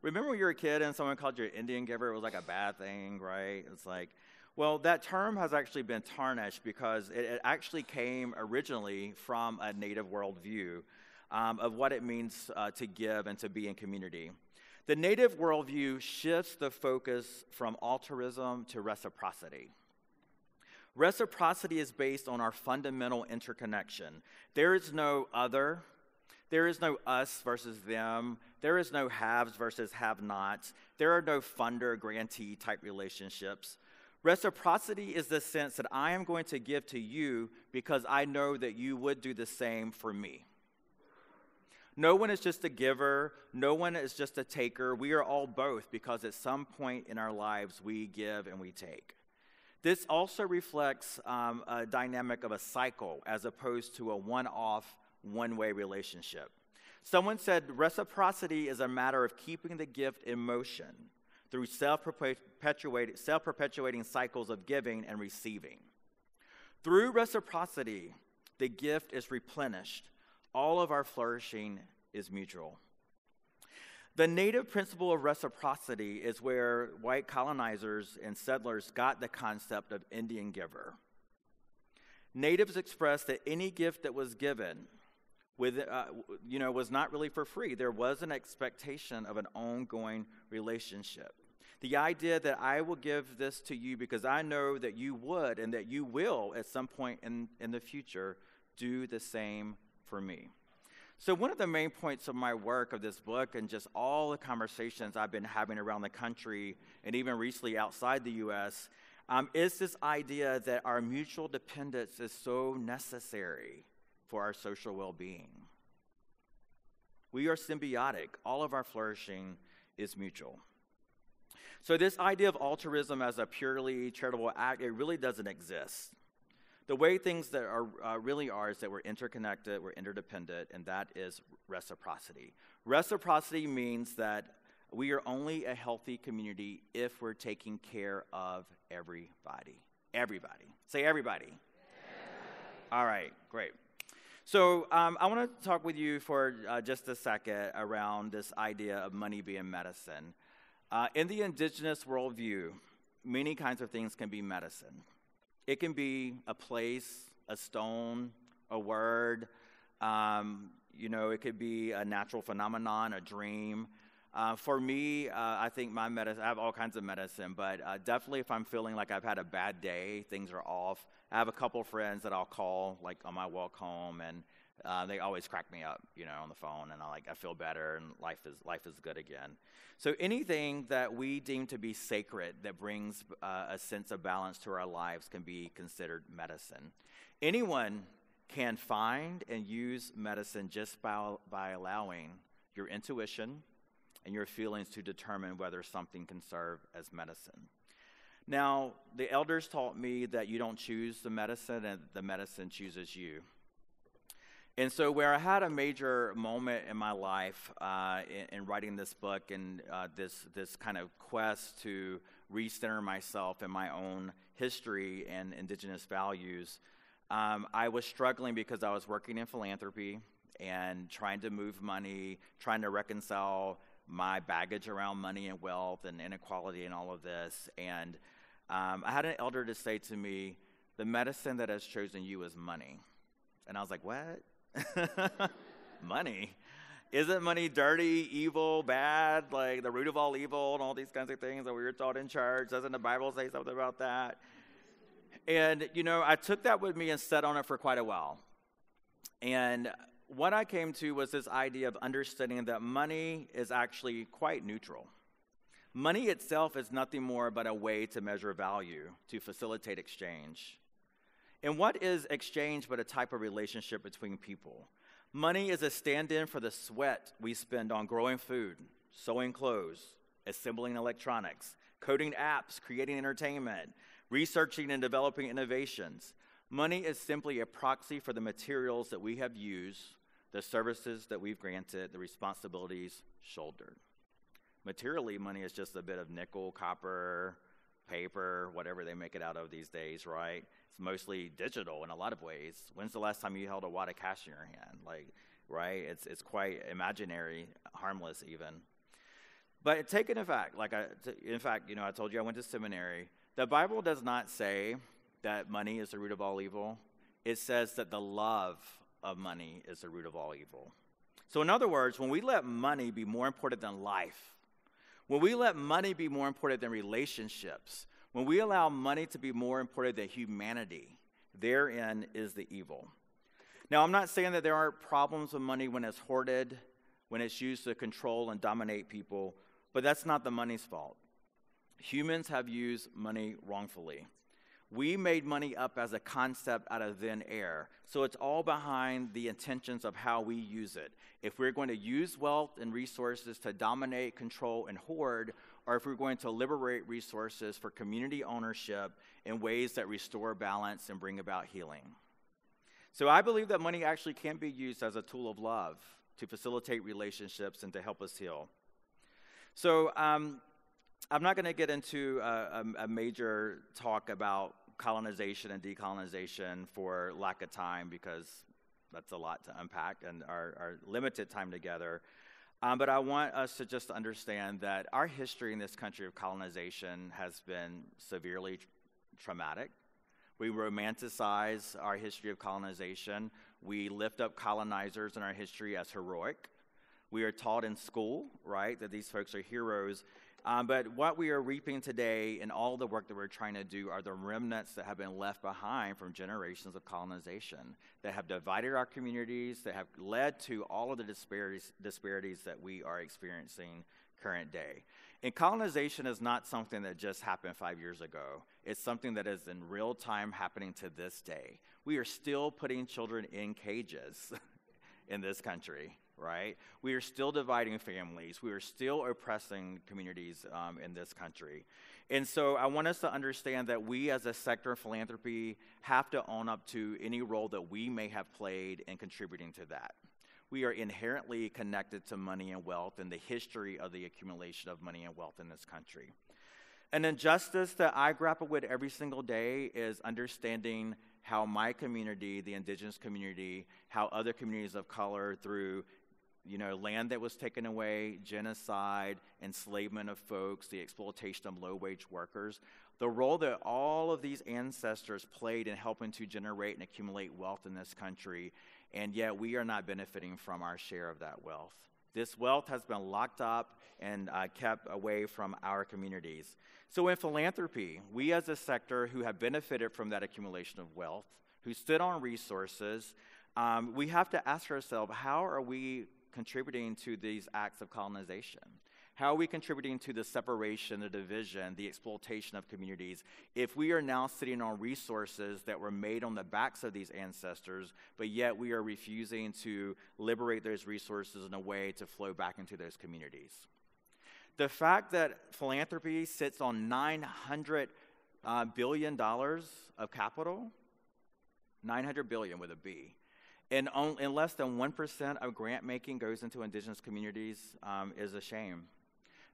Remember when you were a kid and someone called you an Indian giver? It was like a bad thing, right? It's like, well, that term has actually been tarnished because it actually came originally from a native worldview of what it means to give and to be in community. The native worldview shifts the focus from altruism to reciprocity. Reciprocity is based on our fundamental interconnection. There is no other. There is no us versus them. There is no haves versus have-nots. There are no funder-grantee type relationships. Reciprocity is the sense that I am going to give to you because I know that you would do the same for me. No one is just a giver. No one is just a taker. We are all both because at some point in our lives we give and we take. This also reflects a dynamic of a cycle as opposed to a one-off, one-way relationship. Someone said reciprocity is a matter of keeping the gift in motion through self-perpetuating cycles of giving and receiving. Through reciprocity, the gift is replenished. All of our flourishing is mutual. The native principle of reciprocity is where white colonizers and settlers got the concept of Indian giver. Natives expressed that any gift that was given was not really for free. There was an expectation of an ongoing relationship. The idea that I will give this to you because I know that you would and that you will at some point in the future do the same for me. So one of the main points of my work of this book and just all the conversations I've been having around the country and even recently outside the U.S. Is this idea that our mutual dependence is so necessary for our social well-being. We are symbiotic. All of our flourishing is mutual. So this idea of altruism as a purely charitable act, it really doesn't exist. The way things that are really are is that we're interconnected, we're interdependent, and that is reciprocity. Reciprocity means that we are only a healthy community if we're taking care of everybody. Everybody. Say everybody. Everybody. All right, great. So I want to talk with you for just a second around this idea of money being medicine. In the indigenous worldview, many kinds of things can be medicine. It can be a place, a stone, a word. It could be a natural phenomenon, a dream. For me, I think my medicine, I have all kinds of medicine, but definitely if I'm feeling like I've had a bad day, things are off, I have a couple friends that I'll call like on my walk home, and they always crack me up, on the phone, and I feel better, and life is good again. So anything that we deem to be sacred that brings a sense of balance to our lives can be considered medicine. Anyone can find and use medicine just by allowing your intuition and your feelings to determine whether something can serve as medicine. Now, the elders taught me that you don't choose the medicine, and the medicine chooses you. And so where I had a major moment in my life in writing this book and this kind of quest to recenter myself in my own history and indigenous values, I was struggling because I was working in philanthropy and trying to move money, trying to reconcile my baggage around money and wealth and inequality and all of this. And I had an elder to say to me, the medicine that has chosen you is money. And I was like, what? Money? Isn't money dirty, evil, bad, like the root of all evil and all these kinds of things that we were taught in church? Doesn't the Bible say something about that? And, I took that with me and sat on it for quite a while. And what I came to was this idea of understanding that money is actually quite neutral. Money itself is nothing more but a way to measure value, to facilitate exchange. And what is exchange but a type of relationship between people? Money is a stand-in for the sweat we spend on growing food, sewing clothes, assembling electronics, coding apps, creating entertainment, researching and developing innovations. Money is simply a proxy for the materials that we have used, the services that we've granted, the responsibilities shouldered. Materially, money is just a bit of nickel, copper, paper, whatever they make it out of these days, right? It's mostly digital in a lot of ways. When's the last time you held a wad of cash in your hand? Like, right? It's quite imaginary, harmless even. But take it in fact, I told you I went to seminary. The Bible does not say that money is the root of all evil. It says that the love of money is the root of all evil. So in other words, when we let money be more important than life, when we let money be more important than relationships, when we allow money to be more important than humanity, therein is the evil. Now, I'm not saying that there aren't problems with money when it's hoarded, when it's used to control and dominate people, but that's not the money's fault. Humans have used money wrongfully. We made money up as a concept out of thin air, so it's all behind the intentions of how we use it. If we're going to use wealth and resources to dominate, control, and hoard, or if we're going to liberate resources for community ownership in ways that restore balance and bring about healing. So I believe that money actually can be used as a tool of love to facilitate relationships and to help us heal. So I'm not going to get into a major talk about colonization and decolonization for lack of time, because that's a lot to unpack and our limited time together. But I want us to just understand that our history in this country of colonization has been severely traumatic. We romanticize our history of colonization. We lift up colonizers in our history as heroic. We are taught in school, right, that these folks are heroes. But what we are reaping today and all the work that we're trying to do are the remnants that have been left behind from generations of colonization that have divided our communities, that have led to all of the disparities that we are experiencing current day. And colonization is not something that just happened 5 years ago. It's something that is in real time happening to this day. We are still putting children in cages in this country. Right? We are still dividing families. We are still oppressing communities in this country. And so I want us to understand that we as a sector of philanthropy have to own up to any role that we may have played in contributing to that. We are inherently connected to money and wealth and the history of the accumulation of money and wealth in this country. An injustice that I grapple with every single day is understanding how my community, the indigenous community, how other communities of color through land that was taken away, genocide, enslavement of folks, the exploitation of low-wage workers, the role that all of these ancestors played in helping to generate and accumulate wealth in this country, and yet we are not benefiting from our share of that wealth. This wealth has been locked up and kept away from our communities. So in philanthropy, we as a sector who have benefited from that accumulation of wealth, who stood on resources, we have to ask ourselves, how are we contributing to these acts of colonization? How are we contributing to the separation, the division, the exploitation of communities if we are now sitting on resources that were made on the backs of these ancestors, but yet we are refusing to liberate those resources in a way to flow back into those communities? The fact that philanthropy sits on $900 billion of capital, $900 billion with a B, and less than 1% of grant making goes into indigenous communities is a shame.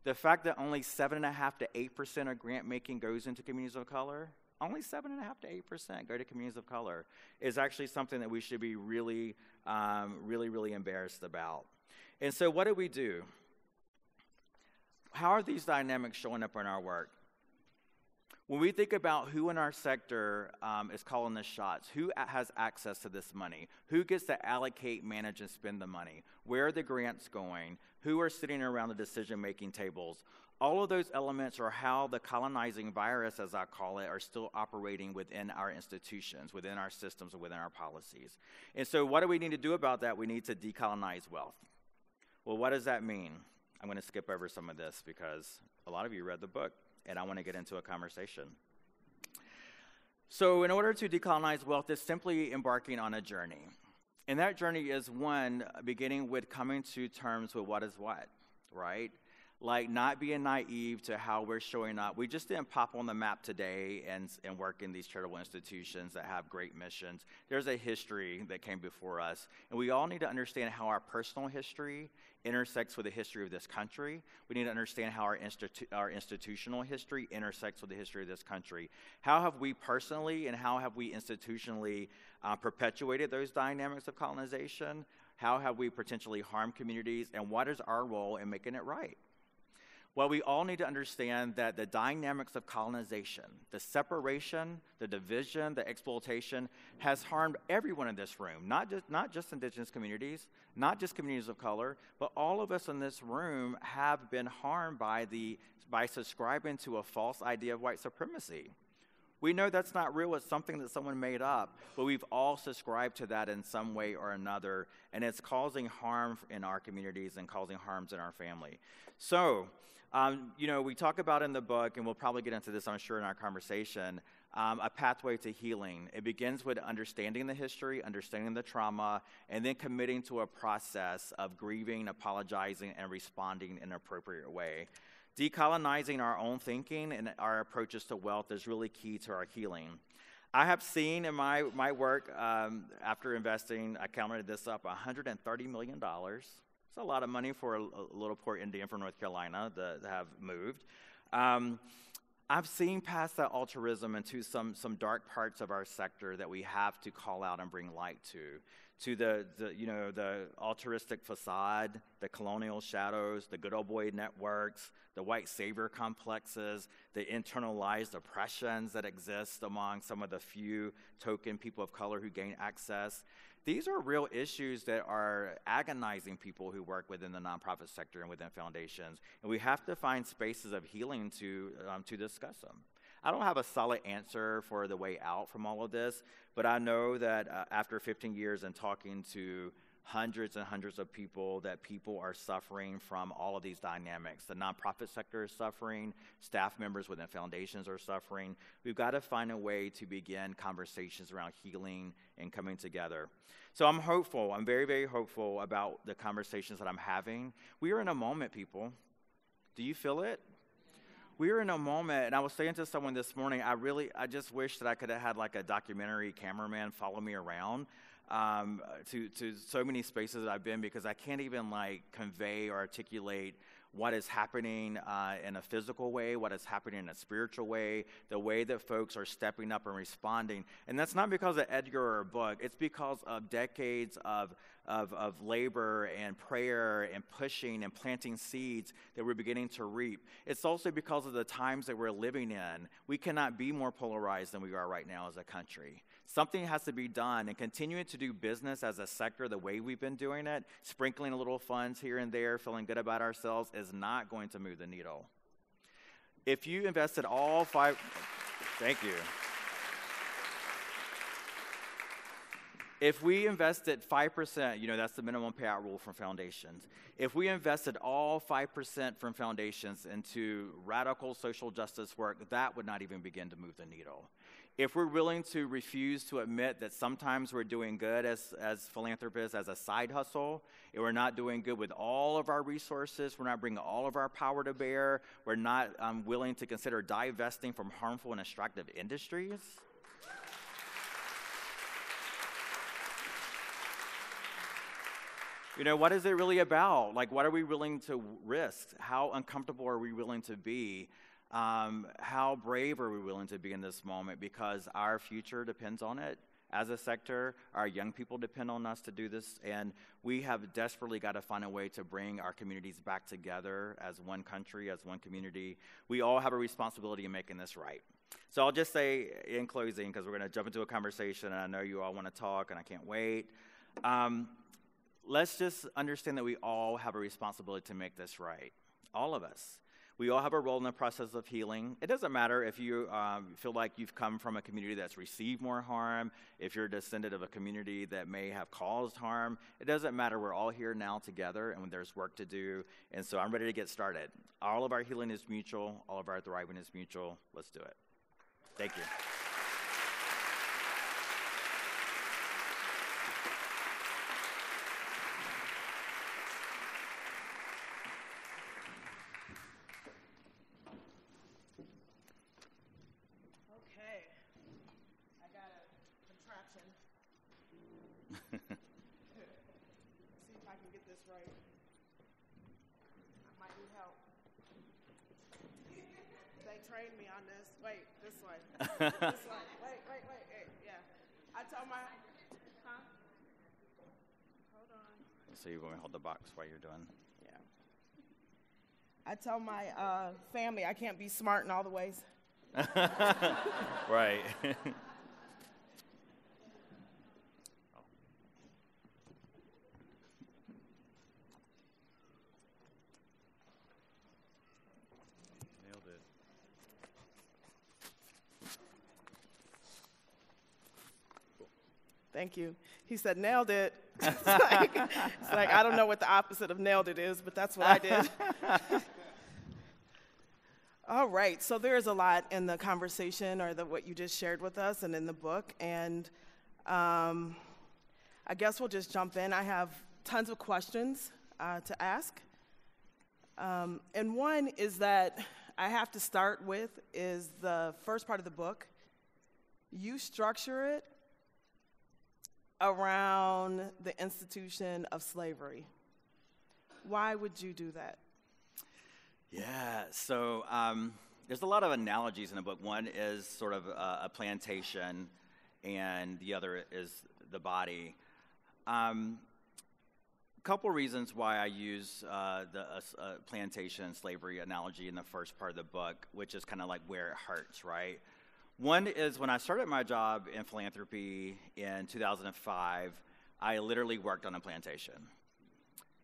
The fact that only 7.5% to 8% of grant making goes into communities of color, only 7.5% to 8% go to communities of color, is actually something that we should be really embarrassed about. And so what do? How are these dynamics showing up in our work? When we think about who in our sector is calling the shots, who has access to this money, who gets to allocate, manage, and spend the money, where are the grants going, who are sitting around the decision-making tables, all of those elements are how the colonizing virus, as I call it, are still operating within our institutions, within our systems, and within our policies. And so what do we need to do about that? We need to decolonize wealth. Well, what does that mean? I'm going to skip over some of this because a lot of you read the book, and I want to get into a conversation. So in order to decolonize wealth, it's simply embarking on a journey. And that journey is one, beginning with coming to terms with what is what, right? like not being naive to how we're showing up. We just didn't pop on the map today and work in these charitable institutions that have great missions. There's a history that came before us, and we all need to understand how our personal history intersects with the history of this country. We need to understand how our institutional history intersects with the history of this country. How have we personally and how have we institutionally perpetuated those dynamics of colonization? How have we potentially harmed communities, and what is our role in making it right? Well, we all need to understand that the dynamics of colonization, the separation, the division, the exploitation, has harmed everyone in this room, not just indigenous communities, not just communities of color, but all of us in this room have been harmed by subscribing to a false idea of white supremacy. We know that's not real, it's something that someone made up, but we've all subscribed to that in some way or another, and it's causing harm in our communities and causing harms in our family. So, we talk about in the book, and we'll probably get into this, I'm sure, in our conversation, a pathway to healing. It begins with understanding the history, understanding the trauma, and then committing to a process of grieving, apologizing, and responding in an appropriate way. Decolonizing our own thinking and our approaches to wealth is really key to our healing. I have seen in my work, after investing, I counted this up, $130 million. It's a lot of money for a little poor Indian from North Carolina that have moved. I've seen past that altruism into some dark parts of our sector that we have to call out and bring light to the altruistic facade, the colonial shadows, the good old boy networks, the white savior complexes, the internalized oppressions that exist among some of the few token people of color who gain access. These are real issues that are agonizing people who work within the nonprofit sector and within foundations, and we have to find spaces of healing to discuss them. I don't have a solid answer for the way out from all of this, but I know that after 15 years and talking to hundreds and hundreds of people, that people are suffering from all of these dynamics. The nonprofit sector is suffering. Staff members within foundations are suffering. We've got to find a way to begin conversations around healing and coming together. So I'm hopeful. I'm very, very hopeful about the conversations that I'm having. We are in a moment, people. Do you feel it? We are in a moment, and I was saying to someone this morning, I just wish that I could have had like a documentary cameraman follow me around to so many spaces that I've been, because I can't even like convey or articulate what is happening in a physical way, what is happening in a spiritual way, the way that folks are stepping up and responding. And that's not because of Edgar or a book. It's because of decades of labor and prayer and pushing and planting seeds that we're beginning to reap. It's also because of the times that we're living in. We cannot be more polarized than we are right now as a country. Something has to be done, and continuing to do business as a sector the way we've been doing it, sprinkling a little funds here and there, feeling good about ourselves, is not going to move the needle. If you invested all thank you. If we invested 5%, that's the minimum payout rule from foundations. If we invested all 5% from foundations into radical social justice work, that would not even begin to move the needle. If we're willing to refuse to admit that sometimes we're doing good as philanthropists, as a side hustle, and we're not doing good with all of our resources, we're not bringing all of our power to bear, we're not willing to consider divesting from harmful and extractive industries, what is it really about? Like, what are we willing to risk? How uncomfortable are we willing to be? How brave are we willing to be in this moment? Because our future depends on it. As a sector, our young people depend on us to do this, and we have desperately got to find a way to bring our communities back together as one country, as one community. We all have a responsibility in making this right. So I'll just say in closing, because we're going to jump into a conversation, and I know you all want to talk, and I can't wait. Let's just understand that we all have a responsibility to make this right. All of us. We all have a role in the process of healing. It doesn't matter if you feel like you've come from a community that's received more harm, if you're a descendant of a community that may have caused harm. It doesn't matter. We're all here now together, and there's work to do. And so I'm ready to get started. All of our healing is mutual. All of our thriving is mutual. Let's do it. Thank you. they trained me on this. Wait, this way. This way. Wait. Yeah. I told my, huh? Hold on. So you want me to hold the box while you're doing? Yeah. I tell my family I can't be smart in all the ways. Right. Nailed it. Thank you. He said, nailed it. It's like, I don't know what the opposite of nailed it is, but that's what I did. All right, so there's a lot in the conversation or what you just shared with us and in the book, and I guess we'll just jump in. I have tons of questions to ask, and one is that I have to start with is the first part of the book. You structure it around the institution of slavery. Why would you do that? Yeah, so there's a lot of analogies in the book. One is sort of a plantation, and the other is the body. Couple reasons why I use the plantation and slavery analogy in the first part of the book, which is kind of like where it hurts, right? One is when I started my job in philanthropy in 2005, I literally worked on a plantation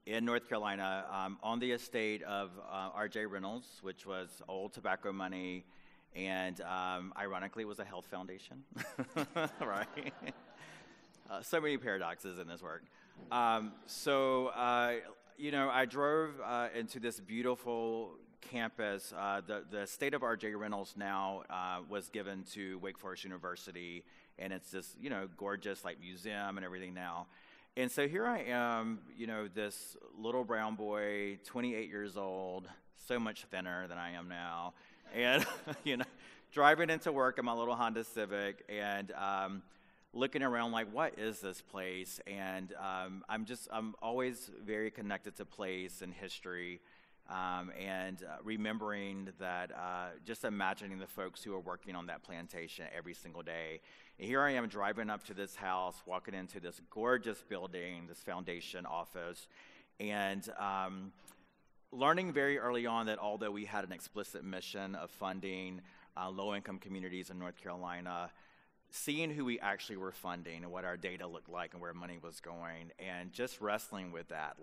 in North Carolina on the estate of R.J. Reynolds, which was old tobacco money, and ironically, it was a health foundation, right? So many paradoxes in this work. I drove into this beautiful campus. The estate of R.J. Reynolds now was given to Wake Forest University, and it's this, gorgeous like museum and everything now. And so here I am, this little brown boy, 28 years old, so much thinner than I am now, and driving into work in my little Honda Civic, and looking around like, what is this place? And I'm always very connected to place and history, and remembering that, just imagining the folks who are working on that plantation every single day. And here I am driving up to this house, walking into this gorgeous building, this foundation office, and learning very early on that although we had an explicit mission of funding low-income communities in North Carolina, seeing who we actually were funding and what our data looked like and where money was going, and just wrestling with that,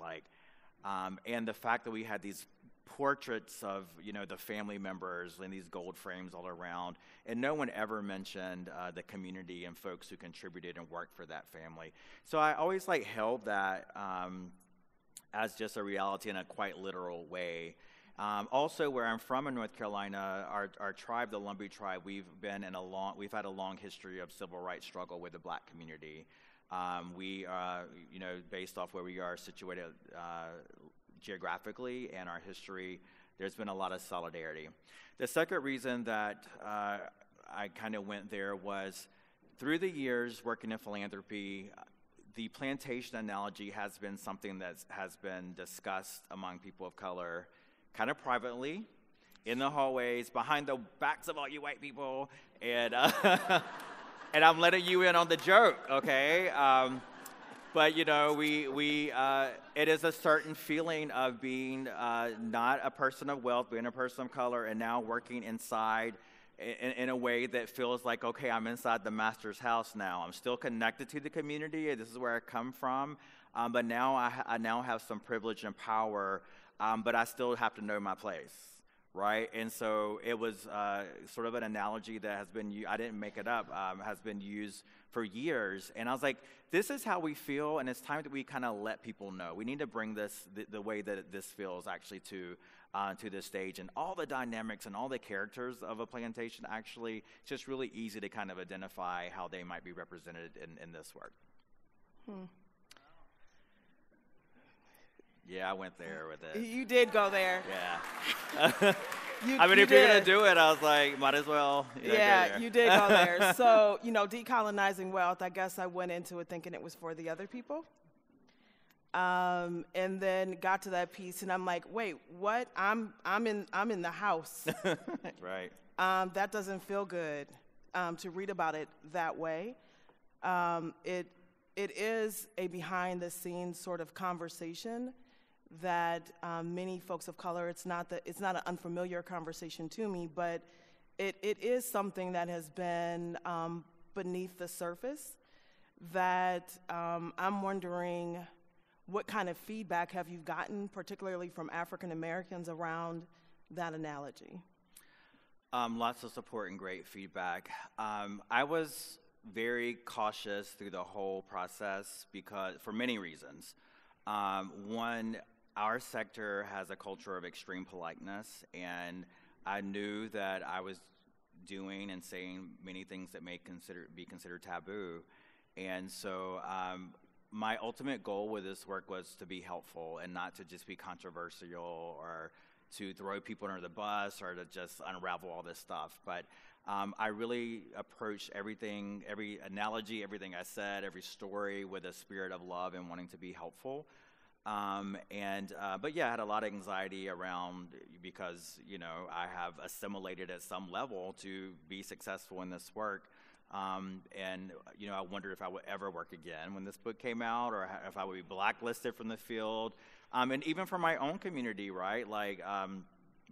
and the fact that we had these portraits of, the family members in these gold frames all around, and no one ever mentioned the community and folks who contributed and worked for that family. So I always held that as just a reality in a quite literal way. Also, where I'm from in North Carolina, our tribe, the Lumbee tribe, we've had a long history of civil rights struggle with the Black community. We, based off where we are situated geographically and our history, there's been a lot of solidarity. The second reason that I kind of went there was through the years working in philanthropy, the plantation analogy has been something that has been discussed among people of color, kind of privately, in the hallways, behind the backs of all you white people, and and I'm letting you in on the joke, okay? But it is a certain feeling of being not a person of wealth, being a person of color, and now working inside in a way that feels like, okay, I'm inside the master's house now. I'm still connected to the community. This is where I come from, but now I now have some privilege and power. But I still have to know my place, right? And so it was sort of an analogy that has been, I didn't make it up, has been used for years. And I was like, this is how we feel, and it's time that we kind of let people know. We need to bring this, the way that this feels actually to this stage. And all the dynamics and all the characters of a plantation, actually, it's just really easy to kind of identify how they might be represented in this work. Yeah, I went there with it. You did go there. Yeah. If you're going to do it, I was like, might as well. Yeah, you did go there. So, Decolonizing Wealth, I guess I went into it thinking it was for the other people. And then got to that piece, and I'm like, wait, what? I'm in the house. Right. That doesn't feel good to read about it that way. It is a behind-the-scenes sort of conversation that many folks of color, it's not an unfamiliar conversation to me, but it is something that has been beneath the surface that I'm wondering what kind of feedback have you gotten, particularly from African Americans, around that analogy? Lots of support and great feedback. I was very cautious through the whole process because, for many reasons. One, our sector has a culture of extreme politeness, and I knew that I was doing and saying many things that may be considered taboo. And so my ultimate goal with this work was to be helpful and not to just be controversial or to throw people under the bus or to just unravel all this stuff. But I really approached everything, every analogy, everything I said, every story with a spirit of love and wanting to be helpful. But yeah, I had a lot of anxiety around because, I have assimilated at some level to be successful in this work. I wondered if I would ever work again when this book came out, or if I would be blacklisted from the field. And even for my own community, right? Like,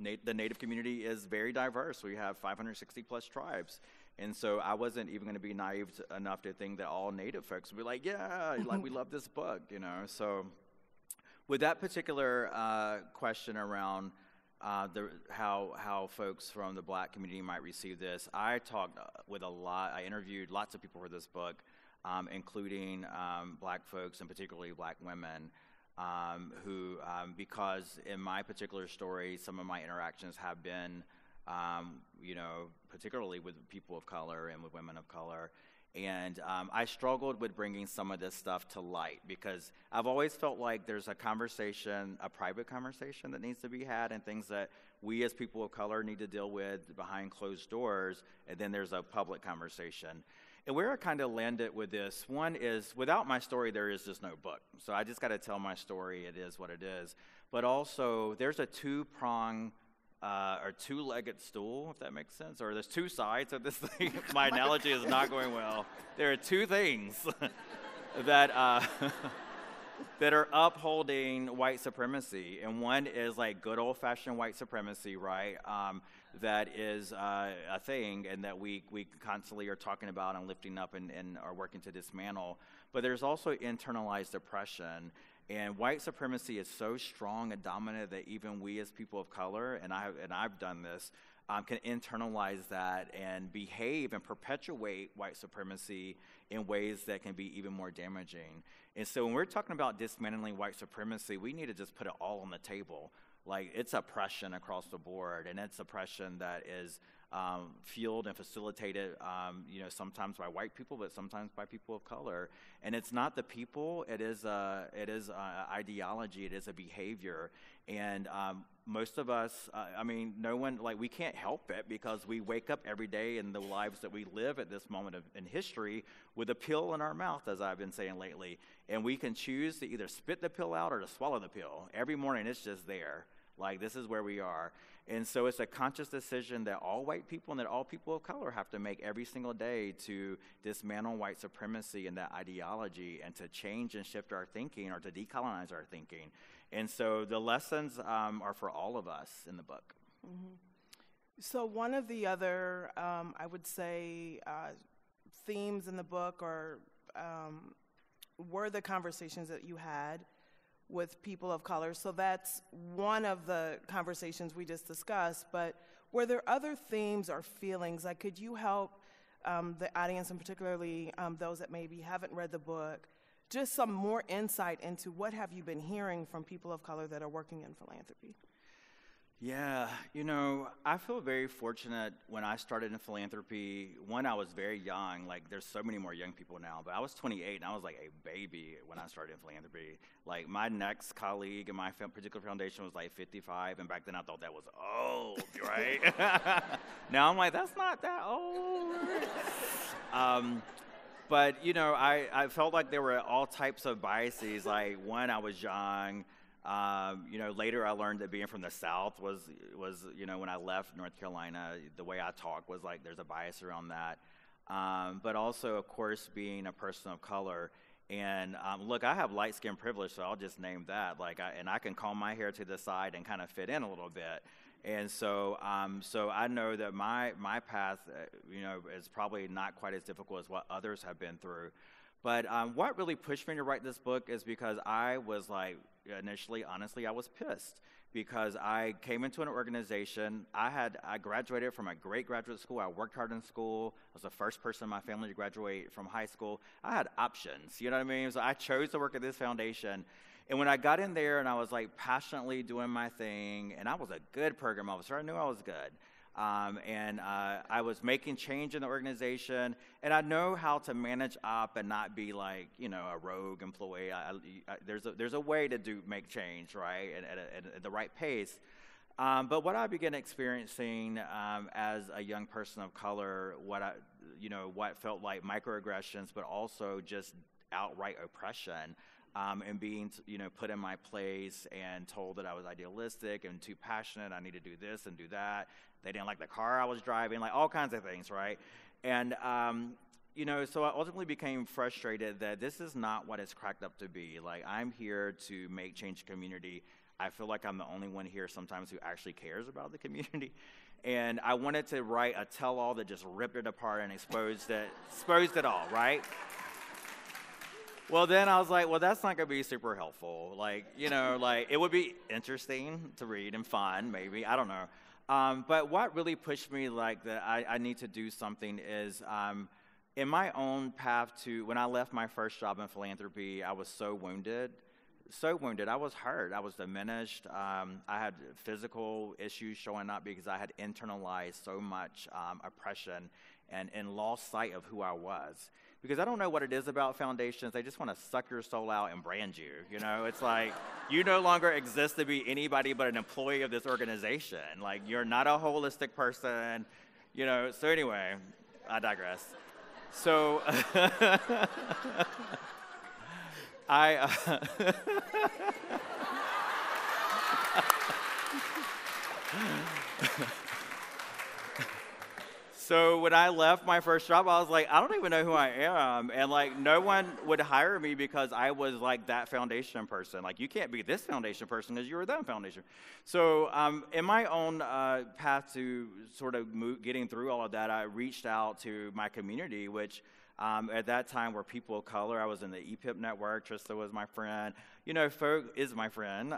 the Native community is very diverse. We have 560 plus tribes. And so I wasn't even going to be naive enough to think that all Native folks would be like, yeah, like we love this book, So with that particular question around how folks from the Black community might receive this, I talked I interviewed lots of people for this book, including Black folks and particularly Black women, who, because in my particular story, some of my interactions have been, particularly with people of color and with women of color. And I struggled with bringing some of this stuff to light because I've always felt like there's a private conversation that needs to be had, and things that we as people of color need to deal with behind closed doors, and then there's a public conversation. And where I kind of landed with this, one is, without my story, there is just no book. So I just got to tell my story. It is what it is. But also, there's a two-prong or two-legged stool, if that makes sense, or there's two sides of this thing. My analogy is not going well. There are two things that that are upholding white supremacy, and one is like good old-fashioned white supremacy, right? That is a thing, and that we constantly are talking about and lifting up and are working to dismantle. But there's also internalized oppression. And white supremacy is so strong and dominant that even we as people of color, and I've done this, can internalize that and behave and perpetuate white supremacy in ways that can be even more damaging. And so when we're talking about dismantling white supremacy, we need to just put it all on the table. Like, it's oppression across the board, and it's oppression that is fueled and facilitated, sometimes by white people, but sometimes by people of color. And it's not the people; it is ideology. It is a behavior. And most of us, no one, we can't help it because we wake up every day in the lives that we live at this moment in history with a pill in our mouth, as I've been saying lately. And we can choose to either spit the pill out or to swallow the pill. Every morning, it's just there. Like, this is where we are. And so it's a conscious decision that all white people and that all people of color have to make every single day to dismantle white supremacy and that ideology, and to change and shift our thinking, or to decolonize our thinking. And so the lessons are for all of us in the book. Mm-hmm. So one of the other, I would say, themes in the book were the conversations that you had with people of color. So that's one of the conversations we just discussed, but were there other themes or feelings? Like, could you help the audience, and particularly those that maybe haven't read the book, just some more insight into what have you been hearing from people of color that are working in philanthropy? Yeah, I feel very fortunate. When I started in philanthropy, one, I was very young. Like, there's so many more young people now, but I was 28, and I was like a baby when I started in philanthropy. Like, my next colleague in my particular foundation was like 55, and back then I thought that was old, right? Now I'm like, that's not that old. But, you know, I felt like there were all types of biases. Like, one, I was young. You know, later I learned that being from the South was, you know, when I left North Carolina, the way I talk was like there's a bias around that. But also, of course, being a person of color. And look, I have light skin privilege, so I'll just name that. Like, I can comb my hair to the side and kind of fit in a little bit. And so, so I know that my path, you know, is probably not quite as difficult as what others have been through. But what really pushed me to write this book is because I was like, initially, honestly, I was pissed because I came into an organization. I graduated from a great graduate school. I worked hard in school. I was the first person in my family to graduate from high school. I had options, you know what I mean? So I chose to work at this foundation. And when I got in there and I was like passionately doing my thing, and I was a good program officer, I knew I was good. I was making change in the organization, and I know how to manage up and not be like, you know, a rogue employee. There's a way to make change, right, at the right pace. But what I began experiencing as a young person of color, what felt like microaggressions, but also just outright oppression. And being, you know, put in my place and told that I was idealistic and too passionate. I need to do this and do that. They didn't like the car I was driving, like all kinds of things, right? And, you know, so I ultimately became frustrated that this is not what it's cracked up to be. Like, I'm here to make change in the community. I feel like I'm the only one here sometimes who actually cares about the community. And I wanted to write a tell-all that just ripped it apart and exposed it all, right? Well, then I was like, well, that's not going to be super helpful. Like, you know, like it would be interesting to read and fun, maybe. I don't know. But what really pushed me like that I need to do something is in my own path to, when I left my first job in philanthropy, I was so wounded. I was hurt. I was diminished. I had physical issues showing up because I had internalized so much oppression and lost sight of who I was. Because I don't know what it is about foundations. They just want to suck your soul out and brand you. You know, it's like you no longer exist to be anybody but an employee of this organization. Like, you're not a holistic person. You know, so anyway, I digress. So So when I left my first job, I was like, I don't even know who I am. And like, no one would hire me because I was like that foundation person. Like, you can't be this foundation person because you were that foundation. So in my own path to sort of getting through all of that, I reached out to my community, which at that time were people of color. I was in the EPIP network. Trista was my friend. You know, Folk is my friend.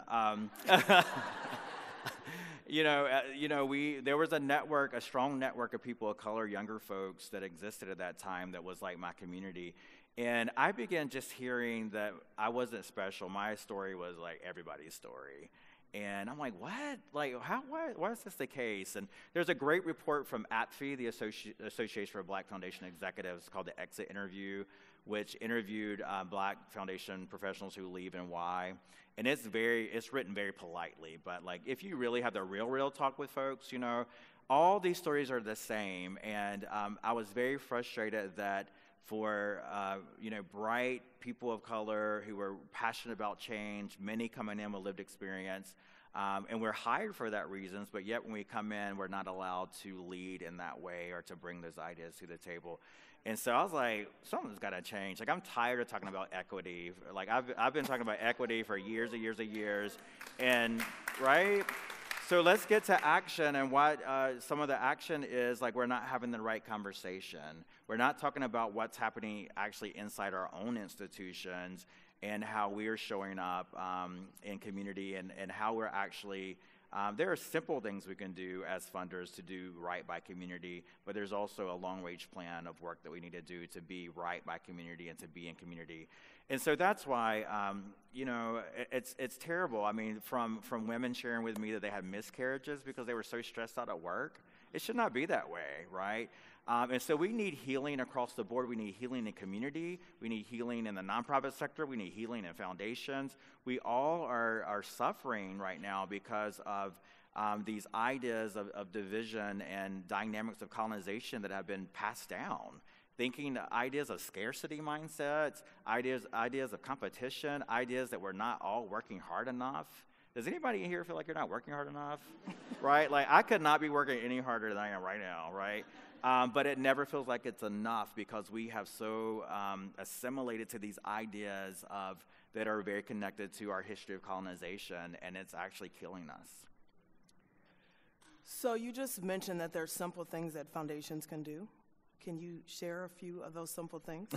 There was a network, a strong network of people of color, younger folks that existed at that time that was like my community. And I began just hearing that I wasn't special. My story was like everybody's story. And I'm like, what? Like, why is this the case? And there's a great report from APFE, the Association for Black Foundation Executives, called the Exit Interview, which interviewed Black foundation professionals who leave and why. And it's written very politely, but like if you really have the real talk with folks, you know, all these stories are the same. And I was very frustrated that for bright people of color who were passionate about change, many coming in with lived experience, and we're hired for that reasons, but yet when we come in, we're not allowed to lead in that way or to bring those ideas to the table. And so I was like, something's got to change. Like, I'm tired of talking about equity. Like, I've been talking about equity for years and years and years, and right? So let's get to action, and what some of the action is, like, we're not having the right conversation. We're not talking about what's happening actually inside our own institutions and how we are showing up in community and how we're actually, there are simple things we can do as funders to do right by community, but there's also a long-range plan of work that we need to do to be right by community and to be in community. And so that's why, it's terrible. I mean, from women sharing with me that they had miscarriages because they were so stressed out at work. It should not be that way, right? And so we need healing across the board. We need healing in community. We need healing in the nonprofit sector. We need healing in foundations. We all are suffering right now because of these ideas of division and dynamics of colonization that have been passed down. thinking ideas of scarcity mindsets, ideas of competition, ideas that we're not all working hard enough. Does anybody in here feel like you're not working hard enough? Right? Like, I could not be working any harder than I am right now, right? But it never feels like it's enough because we have so assimilated to these ideas that are very connected to our history of colonization, and it's actually killing us. So you just mentioned that there's simple things that foundations can do. Can you share a few of those simple things?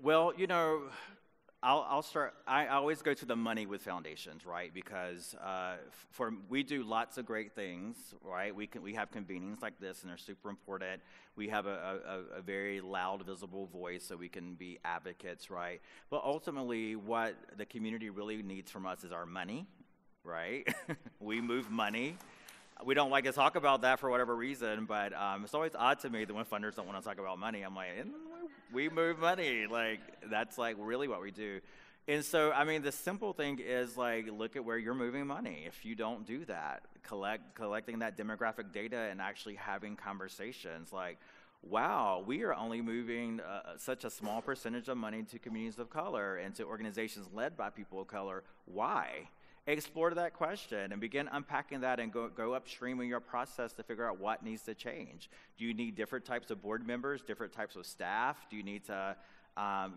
Well, I'll start. I always go to the money with foundations, right? Because we do lots of great things, right? We have convenings like this, and they're super important. We have a very loud, visible voice, so we can be advocates, right? But ultimately, what the community really needs from us is our money, right? We move money. We don't like to talk about that for whatever reason, but it's always odd to me that when funders don't want to talk about money, I'm like, we move money. Like, that's like really what we do. And so, I mean, the simple thing is like, look at where you're moving money. If you don't do that, collecting that demographic data and actually having conversations like, wow, we are only moving such a small percentage of money to communities of color and to organizations led by people of color. Why? Explore that question and begin unpacking that and go upstream in your process to figure out what needs to change. Do you need different types of board members, different types of staff? Do you need to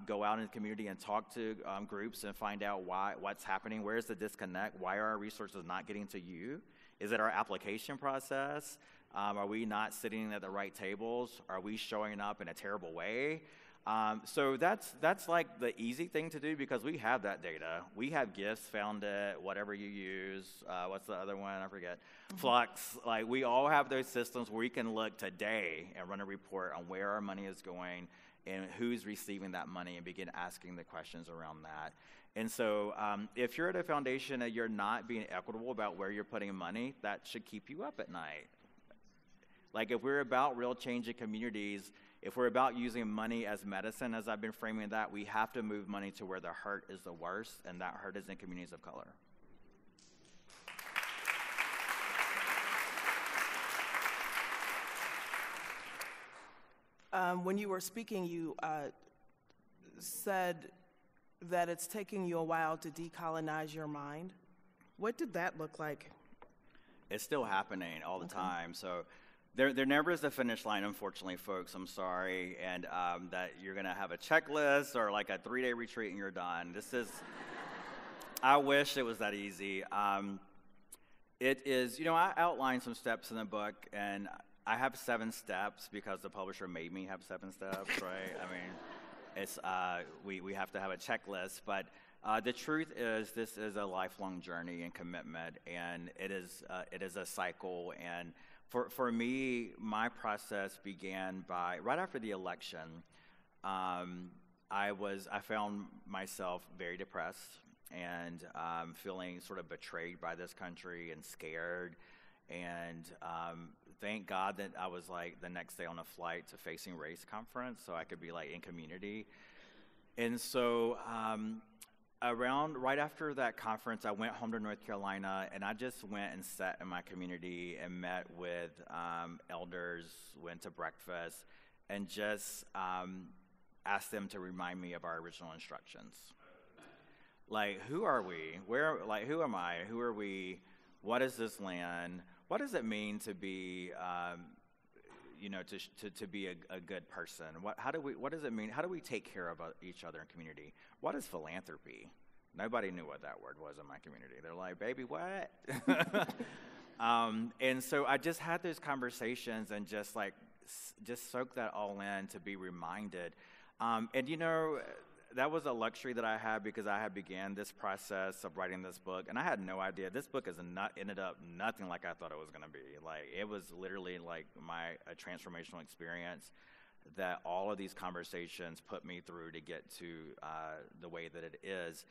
go out in the community and talk to groups and find out what's happening? Where's the disconnect? Why are our resources not getting to you? Is it our application process? Are we not sitting at the right tables? Are we showing up in a terrible way? So that's like the easy thing to do because we have that data. We have gifts, found it, whatever you use. What's the other one? I forget. Flux. Like, we all have those systems where we can look today and run a report on where our money is going and who's receiving that money and begin asking the questions around that. And so if you're at a foundation and you're not being equitable about where you're putting money, that should keep you up at night. Like, if we're about real change in communities, if we're about using money as medicine, as I've been framing that, we have to move money to where the hurt is the worst, and that hurt is in communities of color. When you were speaking, you said that it's taking you a while to decolonize your mind. What did that look like? It's still happening all the time. So there never is a finish line, unfortunately, folks. I'm sorry. And that you're going to have a checklist or like a 3-day retreat and you're done. I wish it was that easy. It is, I outlined some steps in the book, and I have 7 steps because the publisher made me have 7 steps, right? I mean, it's we have to have a checklist, but the truth is this is a lifelong journey and commitment, and it is a cycle. And for me, my process began by right after the election. I found myself very depressed and feeling sort of betrayed by this country and scared. And thank God that I was like the next day on a flight to Facing Race conference, so I could be like in community. And so right after that conference, I went home to North Carolina, and I just went and sat in my community and met with elders, went to breakfast, and just asked them to remind me of our original instructions. Like, who are we? Who am I? Who are we? What is this land? What does it mean to be, to be a good person? What does it mean? How do we take care of each other in community? What is philanthropy? Nobody knew what that word was in my community. They're like, baby, what? And so I just had those conversations and just soak that all in to be reminded. That was a luxury that I had because I had began this process of writing this book, and I had no idea. This book has ended up nothing like I thought it was going to be. Like, it was literally like a transformational experience that all of these conversations put me through to get to the way that it is.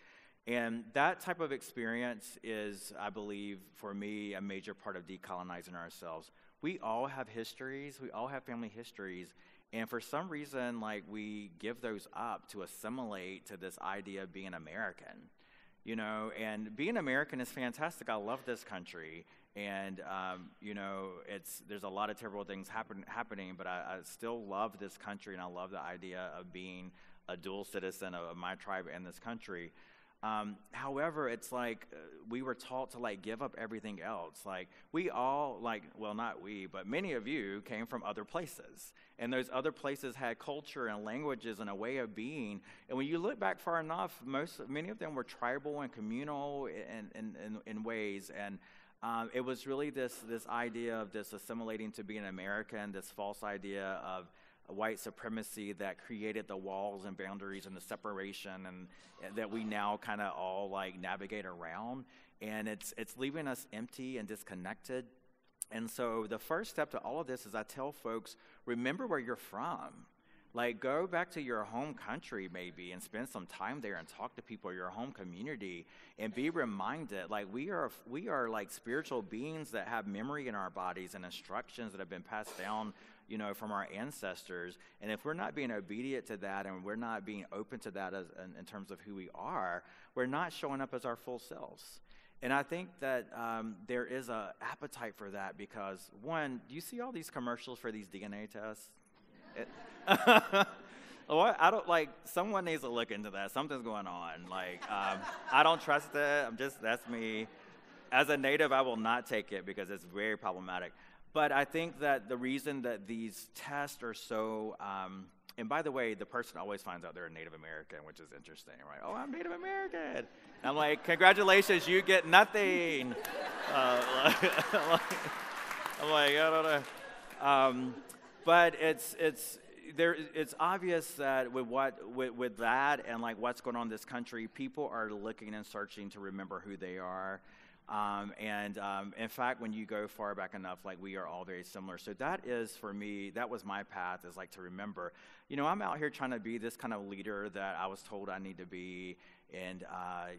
And that type of experience is, I believe, for me, a major part of decolonizing ourselves. We all have histories. We all have family histories. And for some reason, like, we give those up to assimilate to this idea of being American. you know, and being American is fantastic. I love this country. And, you know, there's a lot of terrible things happening, but I still love this country, and I love the idea of being a dual citizen of my tribe and this country. However, it's like we were taught to like give up everything else. Like we all well, not we, but many of you came from other places. And those other places had culture and languages and a way of being. And when you look back far enough, many of them were tribal and communal in ways. And it was really this idea of this assimilating to being an American, this false idea of white supremacy that created the walls and boundaries and the separation and that we now kind of all like navigate around. And it's leaving us empty and disconnected. And so the first step to all of this is I tell folks, remember where you're from. Like, go back to your home country maybe and spend some time there and talk to people in your home community and be reminded, like, we are like spiritual beings that have memory in our bodies and instructions that have been passed down, you know, from our ancestors. And if we're not being obedient to that and we're not being open to that in terms of who we are, we're not showing up as our full selves. And I think that there is an appetite for that because, one, do you see all these commercials for these DNA tests? I don't like. Someone needs to look into that. Something's going on. Like, I don't trust it. That's me. As a native, I will not take it because it's very problematic. But I think that the reason that these tests are so, and by the way, the person always finds out they're a Native American, which is interesting, right? Oh, I'm Native American. And I'm like, congratulations, you get nothing. I'm like, I don't know. But it's obvious that with that and like what's going on in this country, people are looking and searching to remember who they are. In fact, when you go far back enough, like we are all very similar. So that is, for me, that was my path, is like to remember, you know, I'm out here trying to be this kind of leader that I was told I need to be and,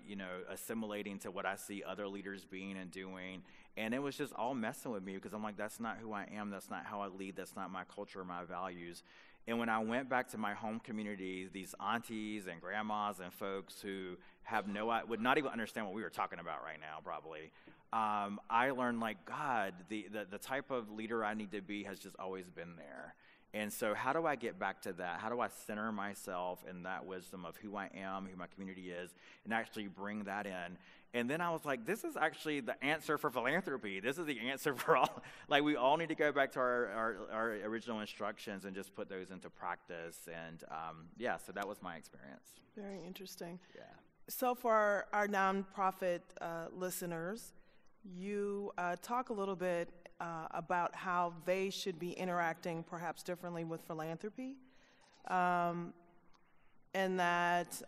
you know, assimilating to what I see other leaders being and doing. And it was just all messing with me because I'm like, that's not who I am. That's not how I lead. That's not my culture or my values. And when I went back to my home community, these aunties and grandmas and folks who would not even understand what we were talking about right now, probably, I learned, like, God, the type of leader I need to be has just always been there. And so how do I get back to that? How do I center myself in that wisdom of who I am, who my community is, and actually bring that in? And then I was like, this is actually the answer for philanthropy. This is the answer for all. Like, we all need to go back to our original instructions and just put those into practice. And, yeah, so that was my experience. Very interesting. Yeah. So for our nonprofit listeners, you talk a little bit about how they should be interacting perhaps differently with philanthropy. And that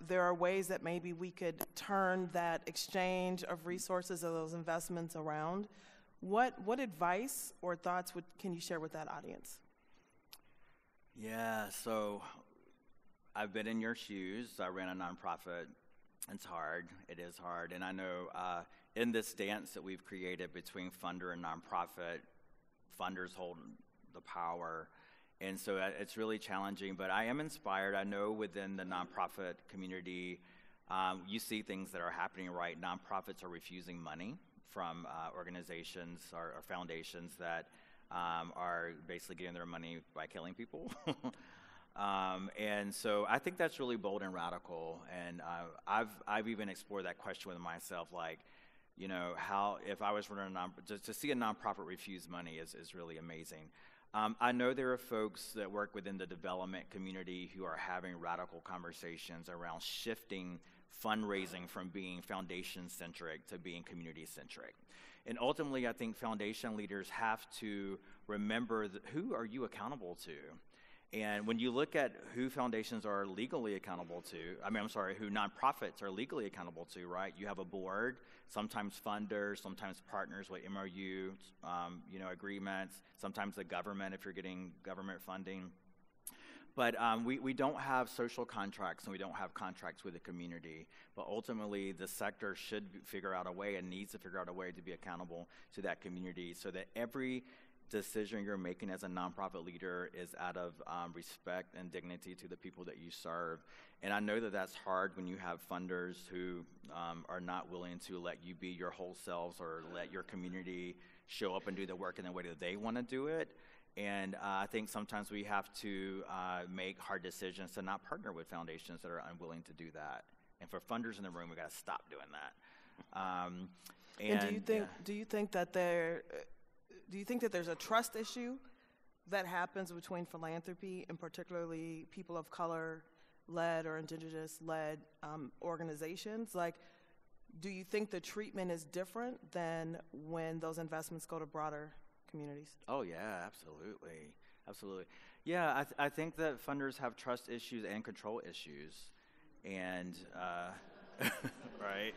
there are ways that maybe we could turn that exchange of resources or those investments around. What advice or thoughts can you share with that audience? Yeah, so I've been in your shoes. I ran a nonprofit. It's hard. It is hard. And I know in this dance that we've created between funder and nonprofit, funders hold the power. And so it's really challenging, but I am inspired. I know within the nonprofit community, you see things that are happening, right? Nonprofits are refusing money from organizations or foundations that are basically getting their money by killing people. And so I think that's really bold and radical. And I've even explored that question with myself, like, you know, how if I was running to see a nonprofit refuse money is really amazing. I know there are folks that work within the development community who are having radical conversations around shifting fundraising from being foundation-centric to being community-centric. And ultimately, I think foundation leaders have to remember who are you accountable to? And when you look at who foundations are legally accountable to, who nonprofits are legally accountable to, right? You have a board, sometimes funders, sometimes partners with MOU, agreements, sometimes the government if you're getting government funding. But we don't have social contracts and we don't have contracts with the community. But ultimately, the sector should figure out a way and needs to figure out a way to be accountable to that community so that every decision you're making as a nonprofit leader is out of respect and dignity to the people that you serve. And I know that that's hard when you have funders who are not willing to let you be your whole selves or let your community show up and do the work in the way that they want to do it. And I think sometimes we have to make hard decisions to not partner with foundations that are unwilling to do that. And for funders in the room, we got to stop doing that. And do you think that there's a trust issue that happens between philanthropy and particularly people of color led or indigenous led organizations? Like, do you think the treatment is different than when those investments go to broader communities? Oh yeah, absolutely. Yeah, I think that funders have trust issues and control issues, and right.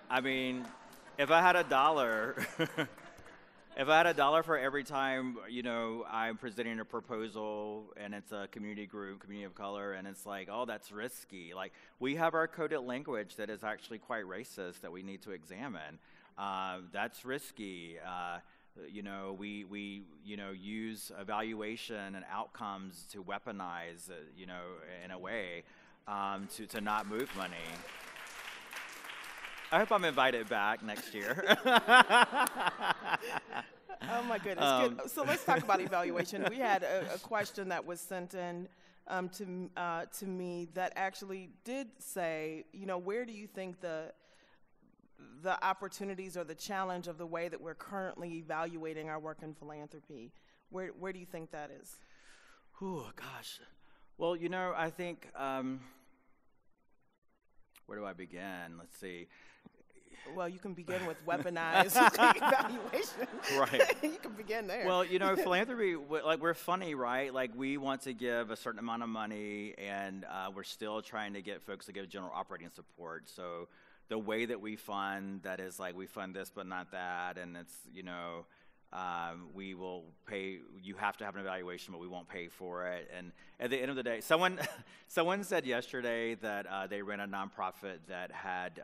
I mean, if I had $1, if I had $1 for every time, I'm presenting a proposal and it's a community group, community of color, and it's like, oh, that's risky. Like, we have our coded language that is actually quite racist that we need to examine. That's risky. We use evaluation and outcomes to weaponize, in a way, to not move money. I hope I'm invited back next year. Oh my goodness. Good. So let's talk about evaluation. We had a question that was sent in to me that actually did say, where do you think the opportunities or the challenge of the way that we're currently evaluating our work in philanthropy, where do you think that is? Oh, gosh. Well, I think, where do I begin? Let's see. Well, you can begin with weaponized evaluation. Right. You can begin there. Well, philanthropy, we're funny, right? Like, we want to give a certain amount of money, and we're still trying to get folks to give general operating support. So the way that we fund, that is like, we fund this but not that, and it's, we will pay, you have to have an evaluation, but we won't pay for it. And at the end of the day, someone said yesterday that they ran a nonprofit that had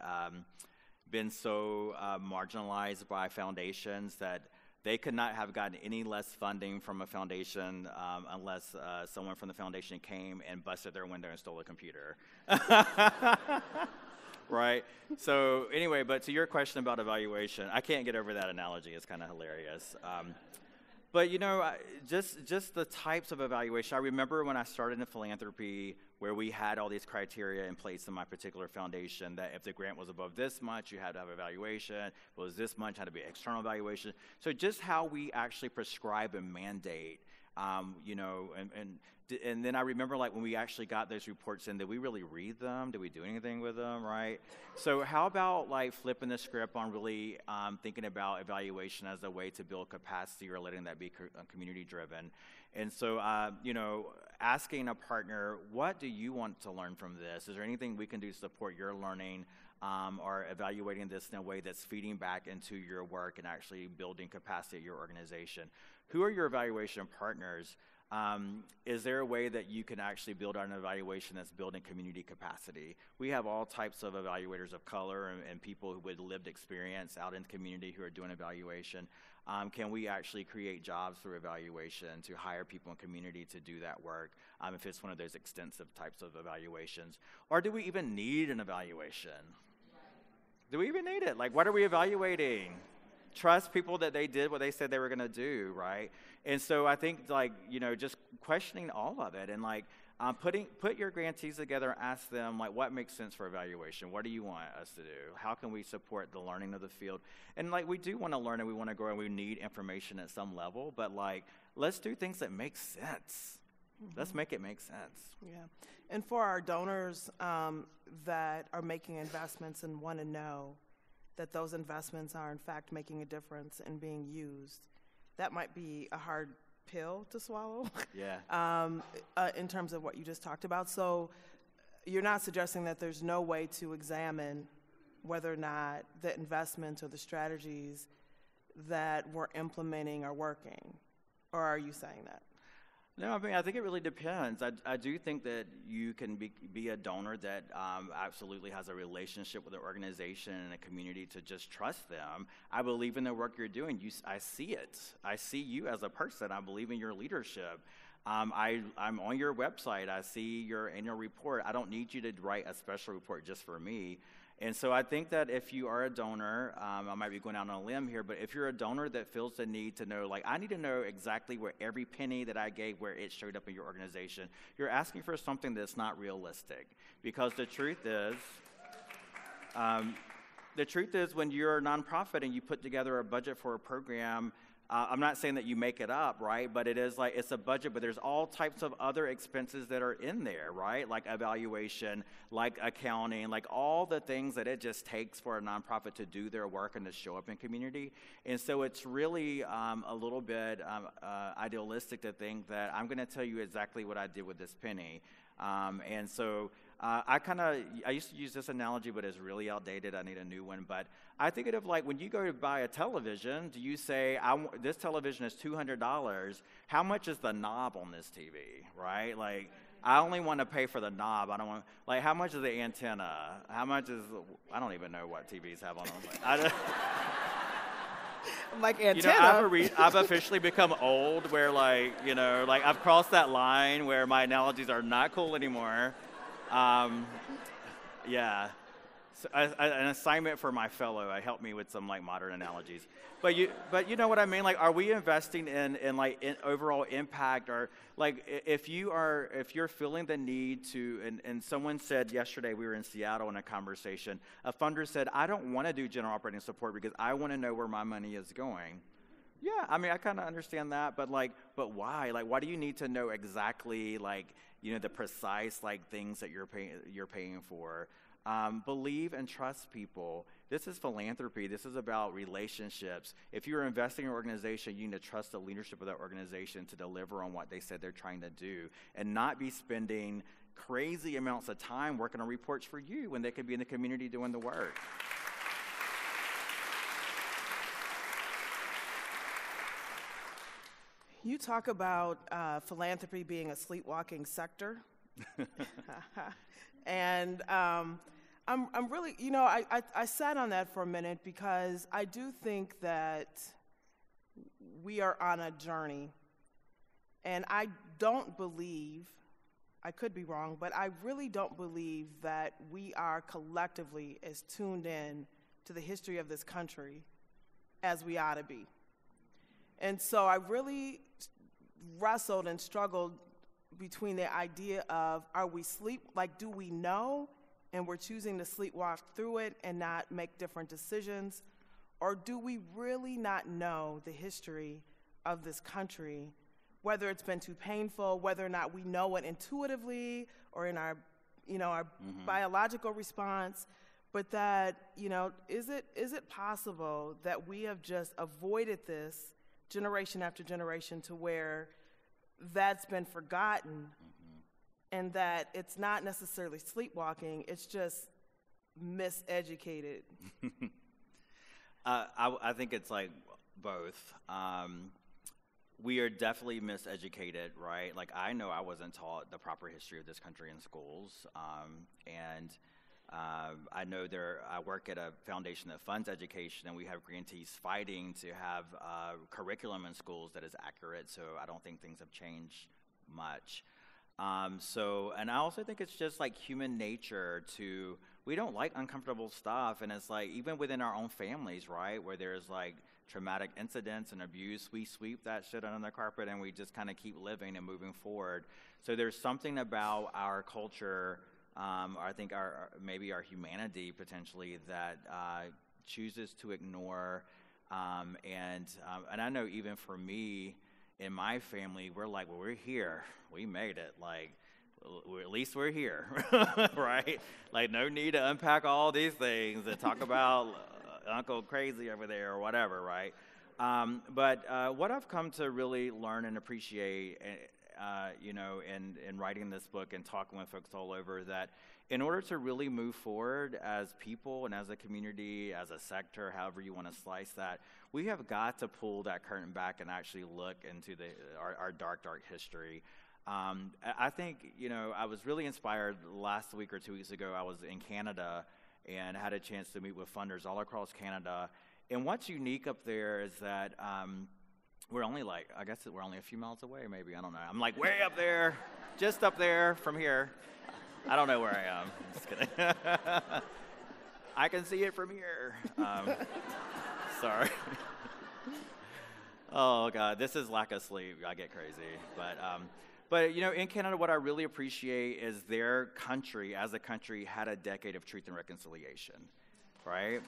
been so marginalized by foundations that they could not have gotten any less funding from a foundation unless someone from the foundation came and busted their window and stole a computer. Right? So anyway, but to your question about evaluation, I can't get over that analogy. It's kind of hilarious. But just the types of evaluation. I remember when I started in philanthropy, where we had all these criteria in place in my particular foundation, that if the grant was above this much, you had to have evaluation. If it was this much, it had to be external evaluation. So just how we actually prescribe and mandate, and then I remember, like, when we actually got those reports in, did we really read them? Did we do anything with them, right? So how about, like, flipping the script on really thinking about evaluation as a way to build capacity or letting that be community-driven? And so, asking a partner, what do you want to learn from this? Is there anything we can do to support your learning or evaluating this in a way that's feeding back into your work and actually building capacity at your organization? Who are your evaluation partners? Is there a way that you can actually build out an evaluation that's building community capacity? We have all types of evaluators of color and people with lived experience out in the community who are doing evaluation. Can we actually create jobs through evaluation to hire people in community to do that work if it's one of those extensive types of evaluations? Or do we even need an evaluation? Do we even need it? Like, what are we evaluating? Trust people that they did what they said they were going to do, right? And so I think, just questioning all of it and, put your grantees together and ask them, what makes sense for evaluation? What do you want us to do? How can we support the learning of the field? And, we do want to learn and we want to grow and we need information at some level, but, let's do things that make sense. Mm-hmm. Let's make it make sense. Yeah. And for our donors that are making investments and want to know that those investments are in fact making a difference and being used, that might be a hard pill to swallow. Yeah. In terms of what you just talked about. So you're not suggesting that there's no way to examine whether or not the investments or the strategies that we're implementing are working, or are you saying that? No, I mean, I think it really depends. I do think that you can be a donor that absolutely has a relationship with the organization and a community to just trust them. I believe in the work you're doing. I see it. I see you as a person. I believe in your leadership. I'm on your website. I see your annual report. I don't need you to write a special report just for me. And so I think that if you are a donor, I might be going out on a limb here, but if you're a donor that feels the need to know, like, I need to know exactly where every penny that I gave, where it showed up in your organization, you're asking for something that's not realistic. Because the truth is when you're a nonprofit and you put together a budget for a program, I'm not saying that you make it up, right? But it is like, it's a budget, but there's all types of other expenses that are in there, right? Like evaluation, like accounting, like all the things that it just takes for a nonprofit to do their work and to show up in community. And so it's really a little bit idealistic to think that I'm going to tell you exactly what I did with this penny. And so I used to use this analogy, but it's really outdated. I need a new one. But I think of like when you go to buy a television, do you say, this television is $200. How much is the knob on this TV, right? Like, I only want to pay for the knob. I don't want, like, how much is the antenna? How much is, I don't even know what TVs have on them. Like antenna. I've officially become old where, like, I've crossed that line where my analogies are not cool anymore. Yeah. So an assignment for my fellow. Help me with some like modern analogies. But you know what I mean? Like, are we investing in overall impact, or like if you're feeling the need to, and someone said yesterday, we were in Seattle in a conversation, a funder said, I don't want to do general operating support because I want to know where my money is going. Yeah, I mean, I kind of understand that, but why? Like, why do you need to know exactly, like, the precise, like, things that you're paying for? Believe and trust people. This is philanthropy. This is about relationships. If you're investing in an organization, you need to trust the leadership of that organization to deliver on what they said they're trying to do, and not be spending crazy amounts of time working on reports for you when they could be in the community doing the work. You talk about philanthropy being a sleepwalking sector. And I'm really, I sat on that for a minute because I do think that we are on a journey. And I don't believe, I could be wrong, but I really don't believe that we are collectively as tuned in to the history of this country as we ought to be. And so I really wrestled and struggled between the idea of, do we know and we're choosing to sleepwalk through it and not make different decisions? Or do we really not know the history of this country, whether it's been too painful, whether or not we know it intuitively or in our biological response, but that, is it possible that we have just avoided this generation after generation to where that's been forgotten, and that it's not necessarily sleepwalking, it's just miseducated? I think it's like both. We are definitely miseducated, right? Like, I know I wasn't taught the proper history of this country in schools, and I know I work at a foundation that funds education, and we have grantees fighting to have curriculum in schools that is accurate, so I don't think things have changed much. And I also think it's just like human nature we don't like uncomfortable stuff, and it's like, even within our own families, right, where there's like traumatic incidents and abuse, we sweep that shit under the carpet and we just kind of keep living and moving forward. So there's something about our culture, I think maybe our humanity potentially, that chooses to ignore, and I know even for me, in my family, we're like, well, we're here, we made it, like, at least we're here, right? Like, no need to unpack all these things and talk about Uncle Crazy over there or whatever, right? But what I've come to really learn and appreciate, in writing this book and talking with folks all over, that in order to really move forward as people and as a community, as a sector, however you want to slice that, we have got to pull that curtain back and actually look into our dark, dark history. I think, I was really inspired last week or 2 weeks ago. I was in Canada and had a chance to meet with funders all across Canada. And what's unique up there is that we're only we're only a few miles away, maybe. I don't know. I'm like way up there, just up there from here. I don't know where I am. Just kidding. I can see it from here. Sorry. Oh, God, this is lack of sleep. I get crazy. But in Canada, what I really appreciate is their country, as a country, had a decade of truth and reconciliation, right?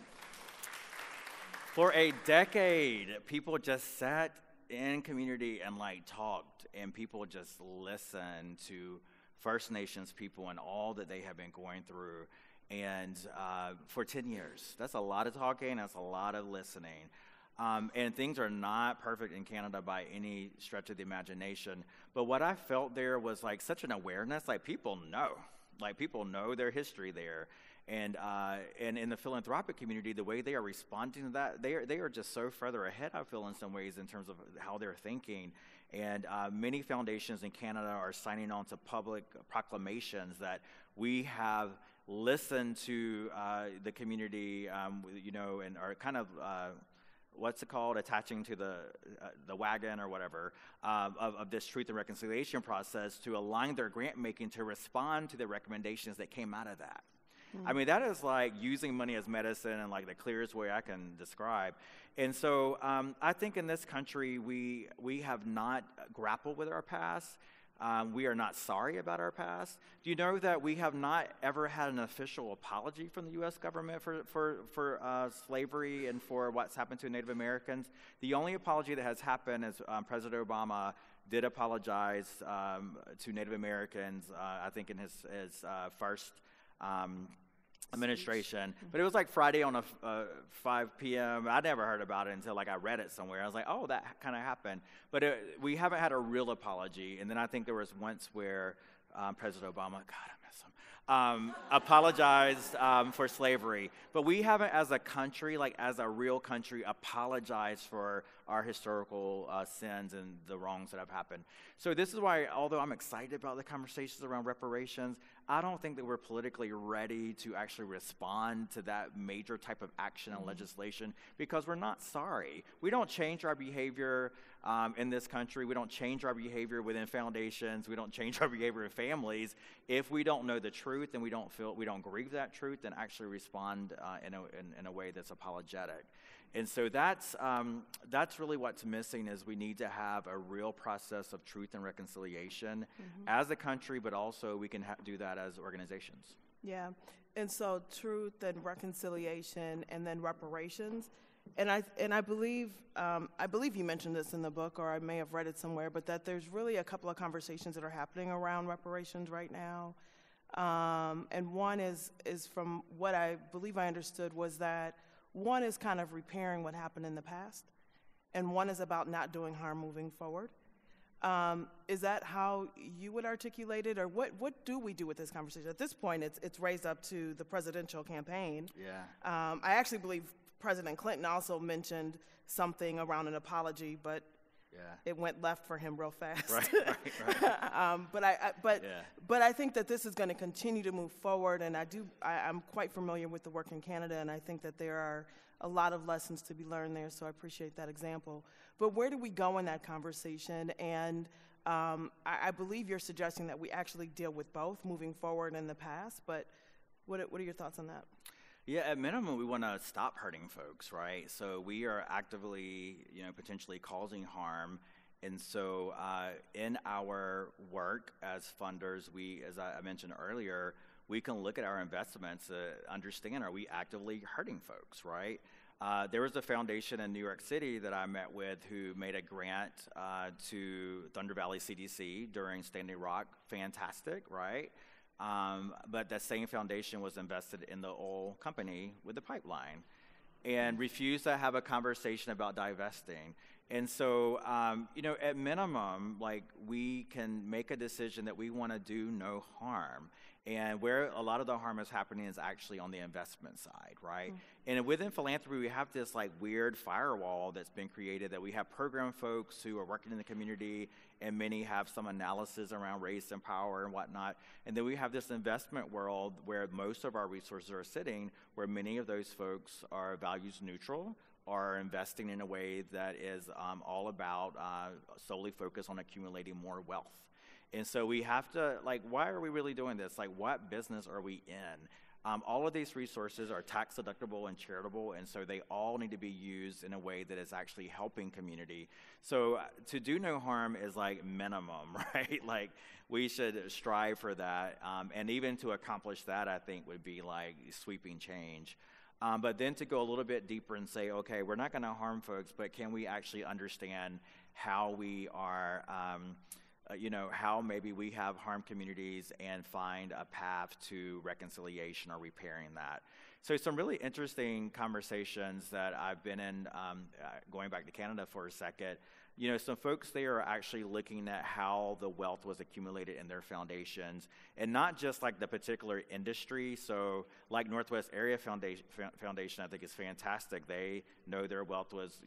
For a decade, people just sat in community and talked, and people just listened to First Nations people and all that they have been going through. And for 10 years, that's a lot of talking, that's a lot of listening. And things are not perfect in Canada by any stretch of the imagination. But what I felt there was such an awareness, people know their history there. And in the philanthropic community, the way they are responding to that, they are just so further ahead, I feel, in some ways, in terms of how they're thinking. And many foundations in Canada are signing on to public proclamations that we have listened to the community, and are kind of what's it called, attaching to the wagon or whatever of this truth and reconciliation process to align their grant making to respond to the recommendations that came out of that. I mean, that is using money as medicine and the clearest way I can describe. And so I think in this country, we have not grappled with our past. We are not sorry about our past. Do you know that we have not ever had an official apology from the U.S. government for slavery and for what's happened to Native Americans? The only apology that has happened is President Obama did apologize to Native Americans, I think in his first administration, but it was Friday on a 5 p.m. I never heard about it until I read it somewhere. I was like, oh, that kind of happened. But we haven't had a real apology. And then I think there was once where President Obama, God, I miss him, apologized for slavery. But we haven't, as a country, as a real country, apologized for our historical sins and the wrongs that have happened. So this is why, although I'm excited about the conversations around reparations, I don't think that we're politically ready to actually respond to that major type of action and legislation, because we're not sorry. We don't change our behavior in this country. We don't change our behavior within foundations. We don't change our behavior in families if we don't know the truth and we don't grieve that truth and actually respond in a way that's apologetic. And so that's really what's missing, is we need to have a real process of truth and reconciliation as a country, but also we can do that as organizations. Yeah, and so truth and reconciliation, and then reparations. And I believe you mentioned this in the book, or I may have read it somewhere, but that there's really a couple of conversations that are happening around reparations right now. And one is from what I believe I understood was that one is kind of repairing what happened in the past, and one is about not doing harm moving forward. Is that how you would articulate it, or what do we do with this conversation? At this point, it's raised up to the presidential campaign. Yeah. I actually believe President Clinton also mentioned something around an apology, but it went left for him real fast. Right. But I think that this is going to continue to move forward, and I'm quite familiar with the work in Canada, and I think that there are a lot of lessons to be learned there, so I appreciate that example. But where do we go in that conversation? And I believe you're suggesting that we actually deal with both moving forward in the past, but what are your thoughts on that? Yeah, at minimum, we want to stop hurting folks, right? So we are actively, potentially causing harm. And so in our work as funders, we, as I mentioned earlier, we can look at our investments, understand, are we actively hurting folks, right? There was a foundation in New York City that I met with who made a grant to Thunder Valley CDC during Standing Rock. Fantastic, right? But that same foundation was invested in the oil company with the pipeline and refused to have a conversation about divesting. And so, at minimum, we can make a decision that we want to do no harm. And where a lot of the harm is happening is actually on the investment side, right? And within philanthropy, we have this like weird firewall that's been created that we have program folks who are working in the community, and many have some analysis around race and power and whatnot. And then we have this investment world where most of our resources are sitting, where many of those folks are values neutral, are investing in a way that is all about solely focused on accumulating more wealth. And so we have to, like, why are we really doing this? Like, what business are we in? All of these resources are tax deductible and charitable, and so they all need to be used in a way that is actually helping community. So to do no harm is like minimum, right? Like, we should strive for that. And even to accomplish that, I think, would be like sweeping change. But then to go a little bit deeper and say, okay, we're not going to harm folks, but can we actually understand how we are, how maybe we have harmed communities and find a path to reconciliation or repairing that. So some really interesting conversations that I've been in, going back to Canada for a second. Some folks there are actually looking at how the wealth was accumulated in their foundations, and not just like the particular industry. So like Northwest Area Foundation, I think is fantastic. They know their wealth was,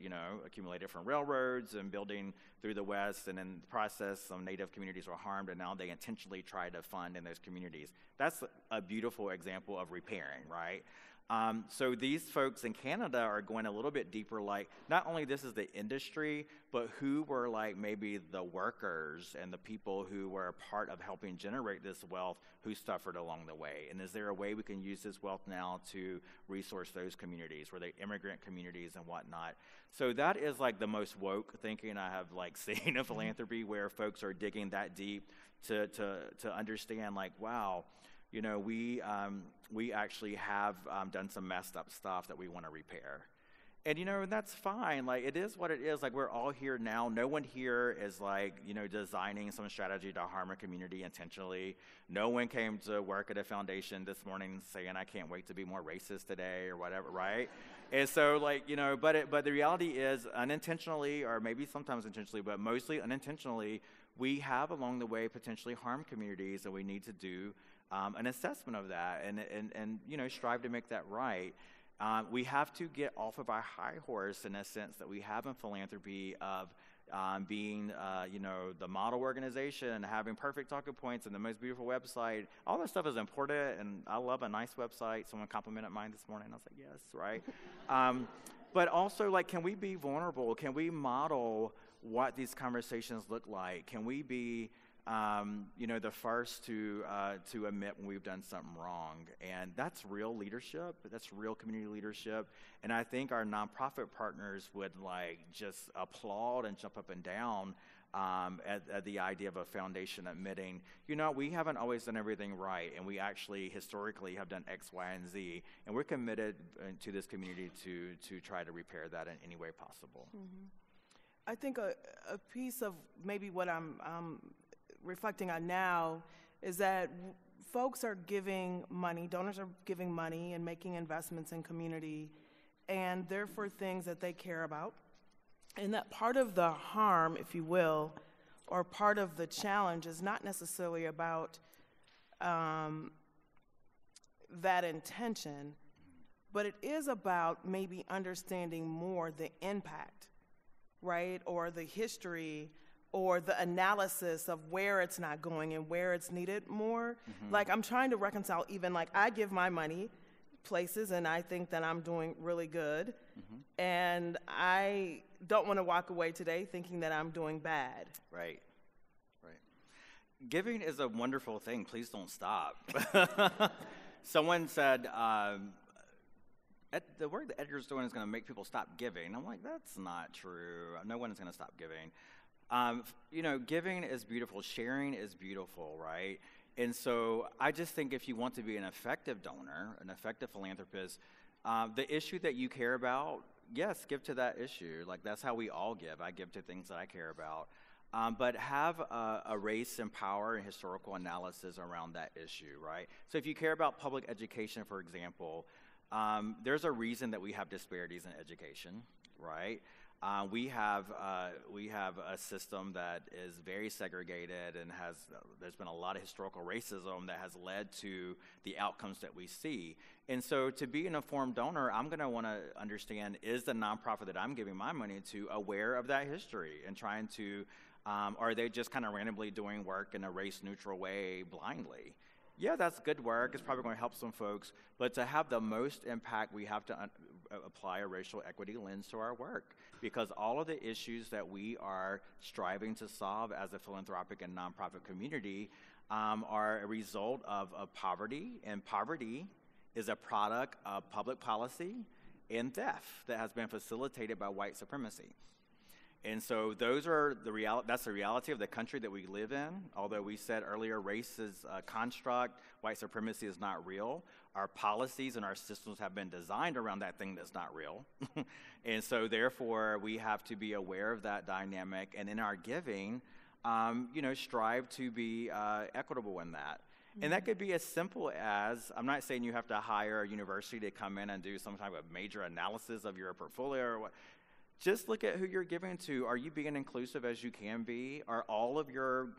accumulated from railroads and building through the West, and in the process, some Native communities were harmed, and now they intentionally try to fund in those communities. That's a beautiful example of repairing, right? So these folks in Canada are going a little bit deeper, like not only this is the industry, but who were like maybe the workers and the people who were a part of helping generate this wealth who suffered along the way. And is there a way we can use this wealth now to resource those communities, were they immigrant communities and whatnot? So that is like the most woke thinking I have like seen in philanthropy, where folks are digging that deep to understand like, wow, we actually have done some messed up stuff that we want to repair. And, that's fine. Like, it is what it is. Like, we're all here now. No one here is, like, designing some strategy to harm a community intentionally. No one came to work at a foundation this morning saying, I can't wait to be more racist today or whatever, right? And so, like, but the reality is unintentionally, or maybe sometimes intentionally, but mostly unintentionally, we have along the way potentially harmed communities, and we need to do an assessment of that and strive to make that right. We have to get off of our high horse in a sense that we have in philanthropy of being, the model organization, having perfect talking points and the most beautiful website. All that stuff is important, and I love a nice website. Someone complimented mine this morning. I was like, yes, right? But also, like, can we be vulnerable? Can we model what these conversations look like? Can we be the first to admit when we've done something wrong? And that's real leadership. That's real community leadership. And I think our nonprofit partners would like just applaud and jump up and down at the idea of a foundation admitting, we haven't always done everything right, and we actually historically have done X, Y, and Z, and we're committed to this community to try to repair that in any way possible. Mm-hmm. I think a piece of maybe what I'm reflecting on now is that folks are giving money, donors are giving money and making investments in community, and they're for things that they care about. And that part of the harm, if you will, or part of the challenge is not necessarily about that intention, but it is about maybe understanding more the impact, right, or the history or the analysis of where it's not going and where it's needed more. Mm-hmm. Like, I'm trying to reconcile even, like, I give my money places and I think that I'm doing really good. Mm-hmm. And I don't want to walk away today thinking that I'm doing bad. Right. Giving is a wonderful thing. Please don't stop. Someone said, the work that Edgar's doing is going to make people stop giving. I'm like, that's not true. No one is going to stop giving. Giving is beautiful. Sharing is beautiful, right? And so I just think if you want to be an effective donor, an effective philanthropist, the issue that you care about, yes, give to that issue. Like, that's how we all give. I give to things that I care about. But have a race and power and historical analysis around that issue, right? So if you care about public education, for example, there's a reason that we have disparities in education, right? We have a system that is very segregated and there's been a lot of historical racism that has led to the outcomes that we see. And so to be an informed donor, I'm going to want to understand, is the nonprofit that I'm giving my money to aware of that history and trying to, are they just kind of randomly doing work in a race-neutral way blindly? Yeah, that's good work. It's probably going to help some folks. But to have the most impact, we have to apply a racial equity lens to our work, because all of the issues that we are striving to solve as a philanthropic and nonprofit community are a result of poverty, and poverty is a product of public policy and theft that has been facilitated by white supremacy. And so that's the reality of the country that we live in. Although we said earlier race is a construct, white supremacy is not real. Our policies and our systems have been designed around that thing that's not real. And so therefore we have to be aware of that dynamic, and in our giving, strive to be equitable in that. And that could be as simple as, I'm not saying you have to hire a university to come in and do some type of major analysis of your portfolio or what. Just look at who you're giving to. Are you being inclusive as you can be? Are all of your,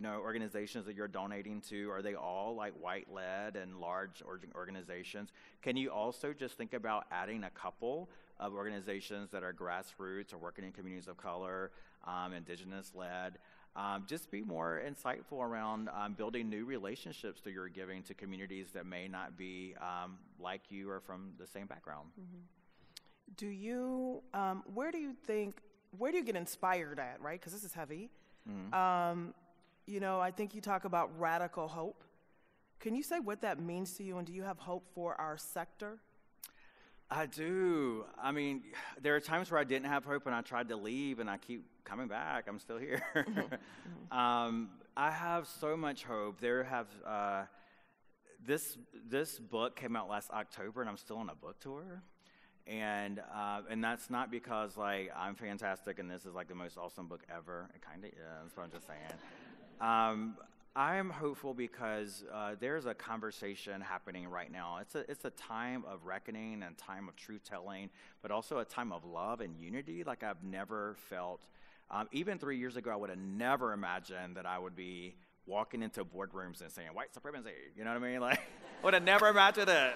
organizations that you're donating to, are they all like white-led and large organizations? Can you also just think about adding a couple of organizations that are grassroots or working in communities of color, indigenous-led? Just be more insightful around building new relationships through your giving to communities that may not be like you or from the same background. Mm-hmm. Do you, where do you get inspired at, right? Because this is heavy. Mm-hmm. I think you talk about radical hope. Can you say what that means to you, and do you have hope for our sector? I do. I mean, there are times where I didn't have hope and I tried to leave, and I keep coming back. I'm still here. Mm-hmm. I have so much hope. This book came out last October, and I'm still on a book tour. And that's not because like I'm fantastic and this is like the most awesome book ever. It kind of is. That's what I'm just saying. I am hopeful because there's a conversation happening right now. It's a time of reckoning and time of truth telling, but also a time of love and unity like I've never felt. Even 3 years ago, I would have never imagined that I would be walking into boardrooms and saying white supremacy. You know what I mean? Like, I would have never imagined it.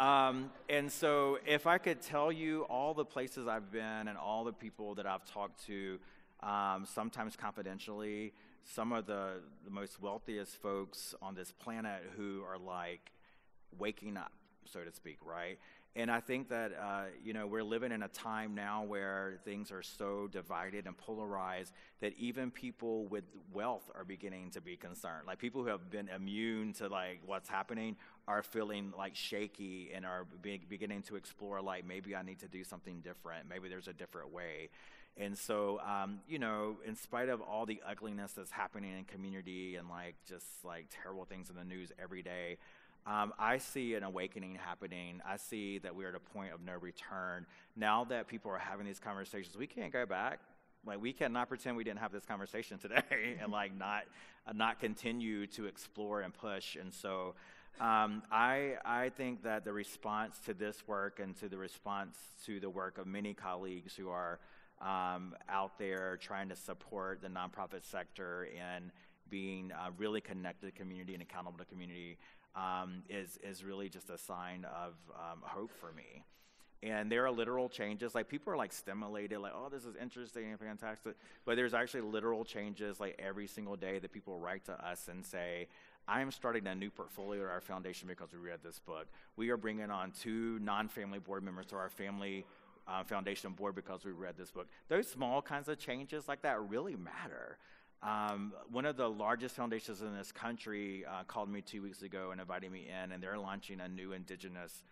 And so if I could tell you all the places I've been and all the people that I've talked to, sometimes confidentially, some of the most wealthiest folks on this planet who are like waking up, so to speak, right? And I think that, we're living in a time now where things are so divided and polarized that even people with wealth are beginning to be concerned. Like people who have been immune to like what's happening are feeling like shaky and are beginning to explore like maybe I need to do something different. Maybe there's a different way. And so, in spite of all the ugliness that's happening in community and like just like terrible things in the news every day, I see an awakening happening. I see that we're at a point of no return. Now that people are having these conversations, we can't go back. Like we cannot pretend we didn't have this conversation today and like not continue to explore and push. And so I think that the response to this work and to the response to the work of many colleagues who are out there trying to support the nonprofit sector and being really connected to community and accountable to community is really just a sign of hope for me. And there are literal changes, like people are like stimulated, like, oh, this is interesting and fantastic. But there's actually literal changes like every single day that people write to us and say, I am starting a new portfolio at our foundation because we read this book. We are bringing on 2 non-family board members to our family foundation board because we read this book. Those small kinds of changes like that really matter. One of the largest foundations in this country called me 2 weeks ago and invited me in, and they're launching a new indigenous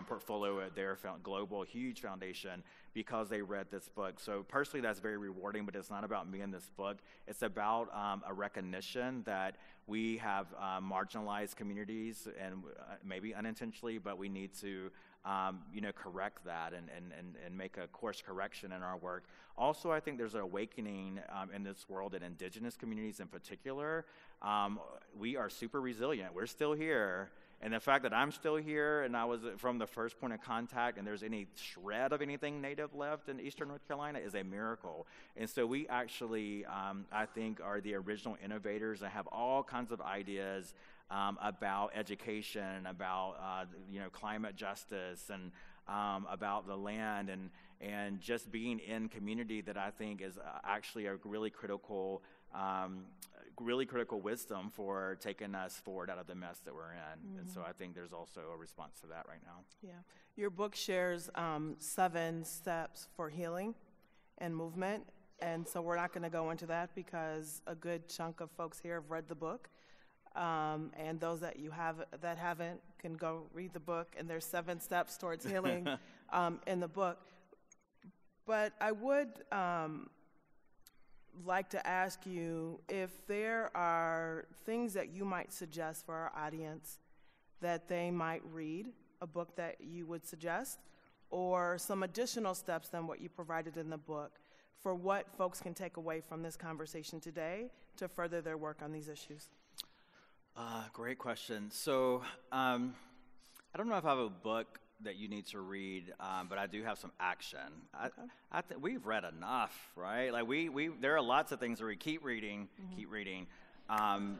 portfolio at their global, huge foundation because they read this book. So personally, that's very rewarding, but it's not about me and this book. It's about a recognition that we have marginalized communities, and maybe unintentionally, but we need to correct that and make a course correction in our work. Also, I think there's an awakening in this world in indigenous communities in particular. We are super resilient. We're still here. And the fact that I'm still here and I was from the first point of contact and there's any shred of anything native left in eastern North Carolina is a miracle. And so we actually, I think, are the original innovators and have all kinds of ideas about education, about climate justice, and about the land, and just being in community that I think is actually a really critical wisdom for taking us forward out of the mess that we're in. And so I think there's also a response to that right now. Yeah. Your book shares 7 steps for healing and movement. And so we're not going to go into that because a good chunk of folks here have read the book. And those that haven't can go read the book. And there's 7 steps towards healing in the book. But I would like to ask you if there are things that you might suggest for our audience that they might read, a book that you would suggest, or some additional steps than what you provided in the book for what folks can take away from this conversation today to further their work on these issues. Great question. So I don't know if I have a book that you need to read, but I do have some action. Okay. I think we've read enough, right? Like there are lots of things that we keep reading. And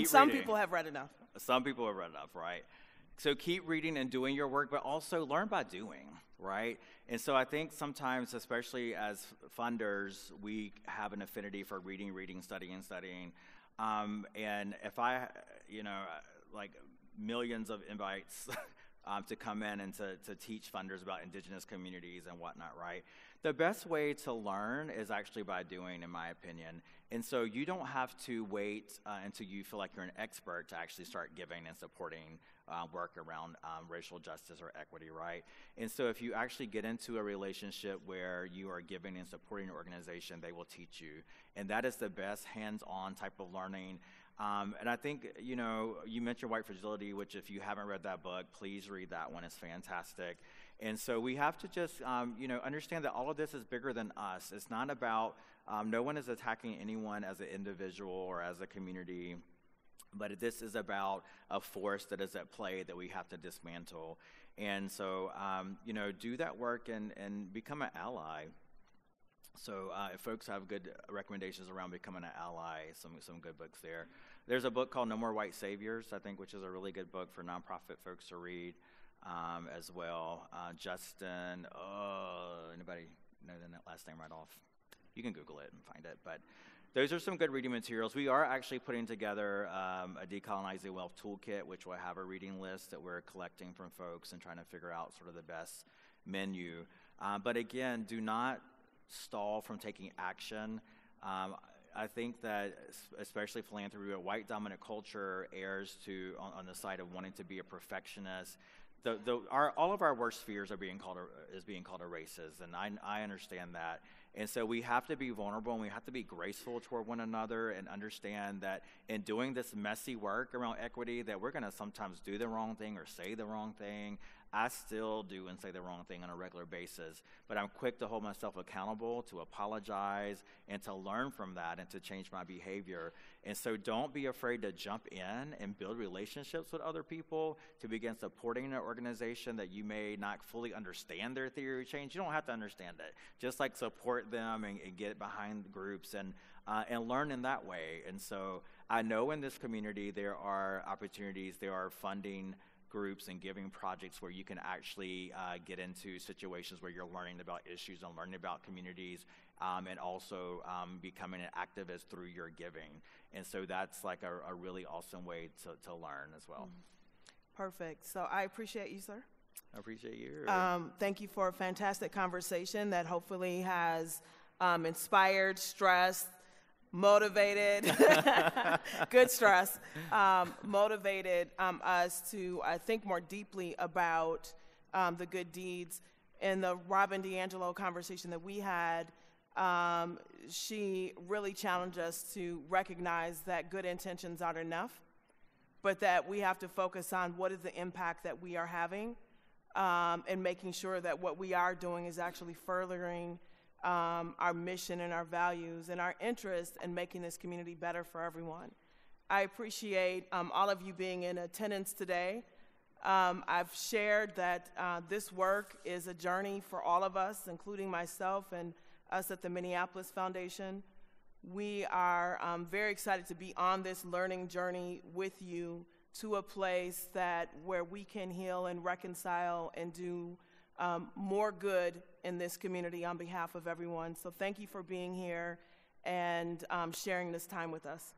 some people have read enough. Some people have read enough, right? So keep reading and doing your work, but also learn by doing, right? And so I think sometimes, especially as funders, we have an affinity for reading, studying. And if I, like millions of invites to come in and to teach funders about indigenous communities and whatnot, right? The best way to learn is actually by doing, in my opinion. And so you don't have to wait until you feel like you're an expert to actually start giving and supporting work around racial justice or equity, right? And so if you actually get into a relationship where you are giving and supporting an organization, they will teach you. And that is the best hands-on type of learning. And I think, you mentioned White Fragility, which if you haven't read that book, please read that one. It's fantastic. And so we have to just, understand that all of this is bigger than us. It's not about, no one is attacking anyone as an individual or as a community, but this is about a force that is at play that we have to dismantle. And so, do that work and become an ally. So if folks have good recommendations around becoming an ally, some good books there. There's a book called No More White Saviors, I think, which is a really good book for nonprofit folks to read as well. Justin, anybody know that last name right off? You can Google it and find it. But those are some good reading materials. We are actually putting together a Decolonizing Wealth toolkit, which will have a reading list that we're collecting from folks and trying to figure out sort of the best menu. But again, do not stall from taking action. I think that especially philanthropy, a white dominant culture errs on the side of wanting to be a perfectionist. All of our worst fears is being called a racist, and I understand that. And so we have to be vulnerable and we have to be graceful toward one another and understand that in doing this messy work around equity that we're going to sometimes do the wrong thing or say the wrong thing. I still do and say the wrong thing on a regular basis, but I'm quick to hold myself accountable, to apologize, and to learn from that and to change my behavior. And so don't be afraid to jump in and build relationships with other people, to begin supporting an organization that you may not fully understand their theory of change. You don't have to understand it. Just like support them and get behind groups and learn in that way. And so I know in this community there are opportunities, there are funding groups and giving projects where you can actually get into situations where you're learning about issues and learning about communities and also becoming an activist through your giving. And so that's like a really awesome way to learn as well. Perfect. So I appreciate you, sir. I appreciate you. Thank you for a fantastic conversation that hopefully has inspired, stressed, motivated, good stress, motivated us to think more deeply about the good deeds. In the Robin DiAngelo conversation that we had, she really challenged us to recognize that good intentions aren't enough, but that we have to focus on what is the impact that we are having and making sure that what we are doing is actually furthering our mission and our values and our interest in making this community better for everyone. I appreciate all of you being in attendance today. I've shared that this work is a journey for all of us, including myself and us at the Minneapolis Foundation. We are very excited to be on this learning journey with you to a place where we can heal and reconcile and do more good in this community on behalf of everyone. So thank you for being here and sharing this time with us.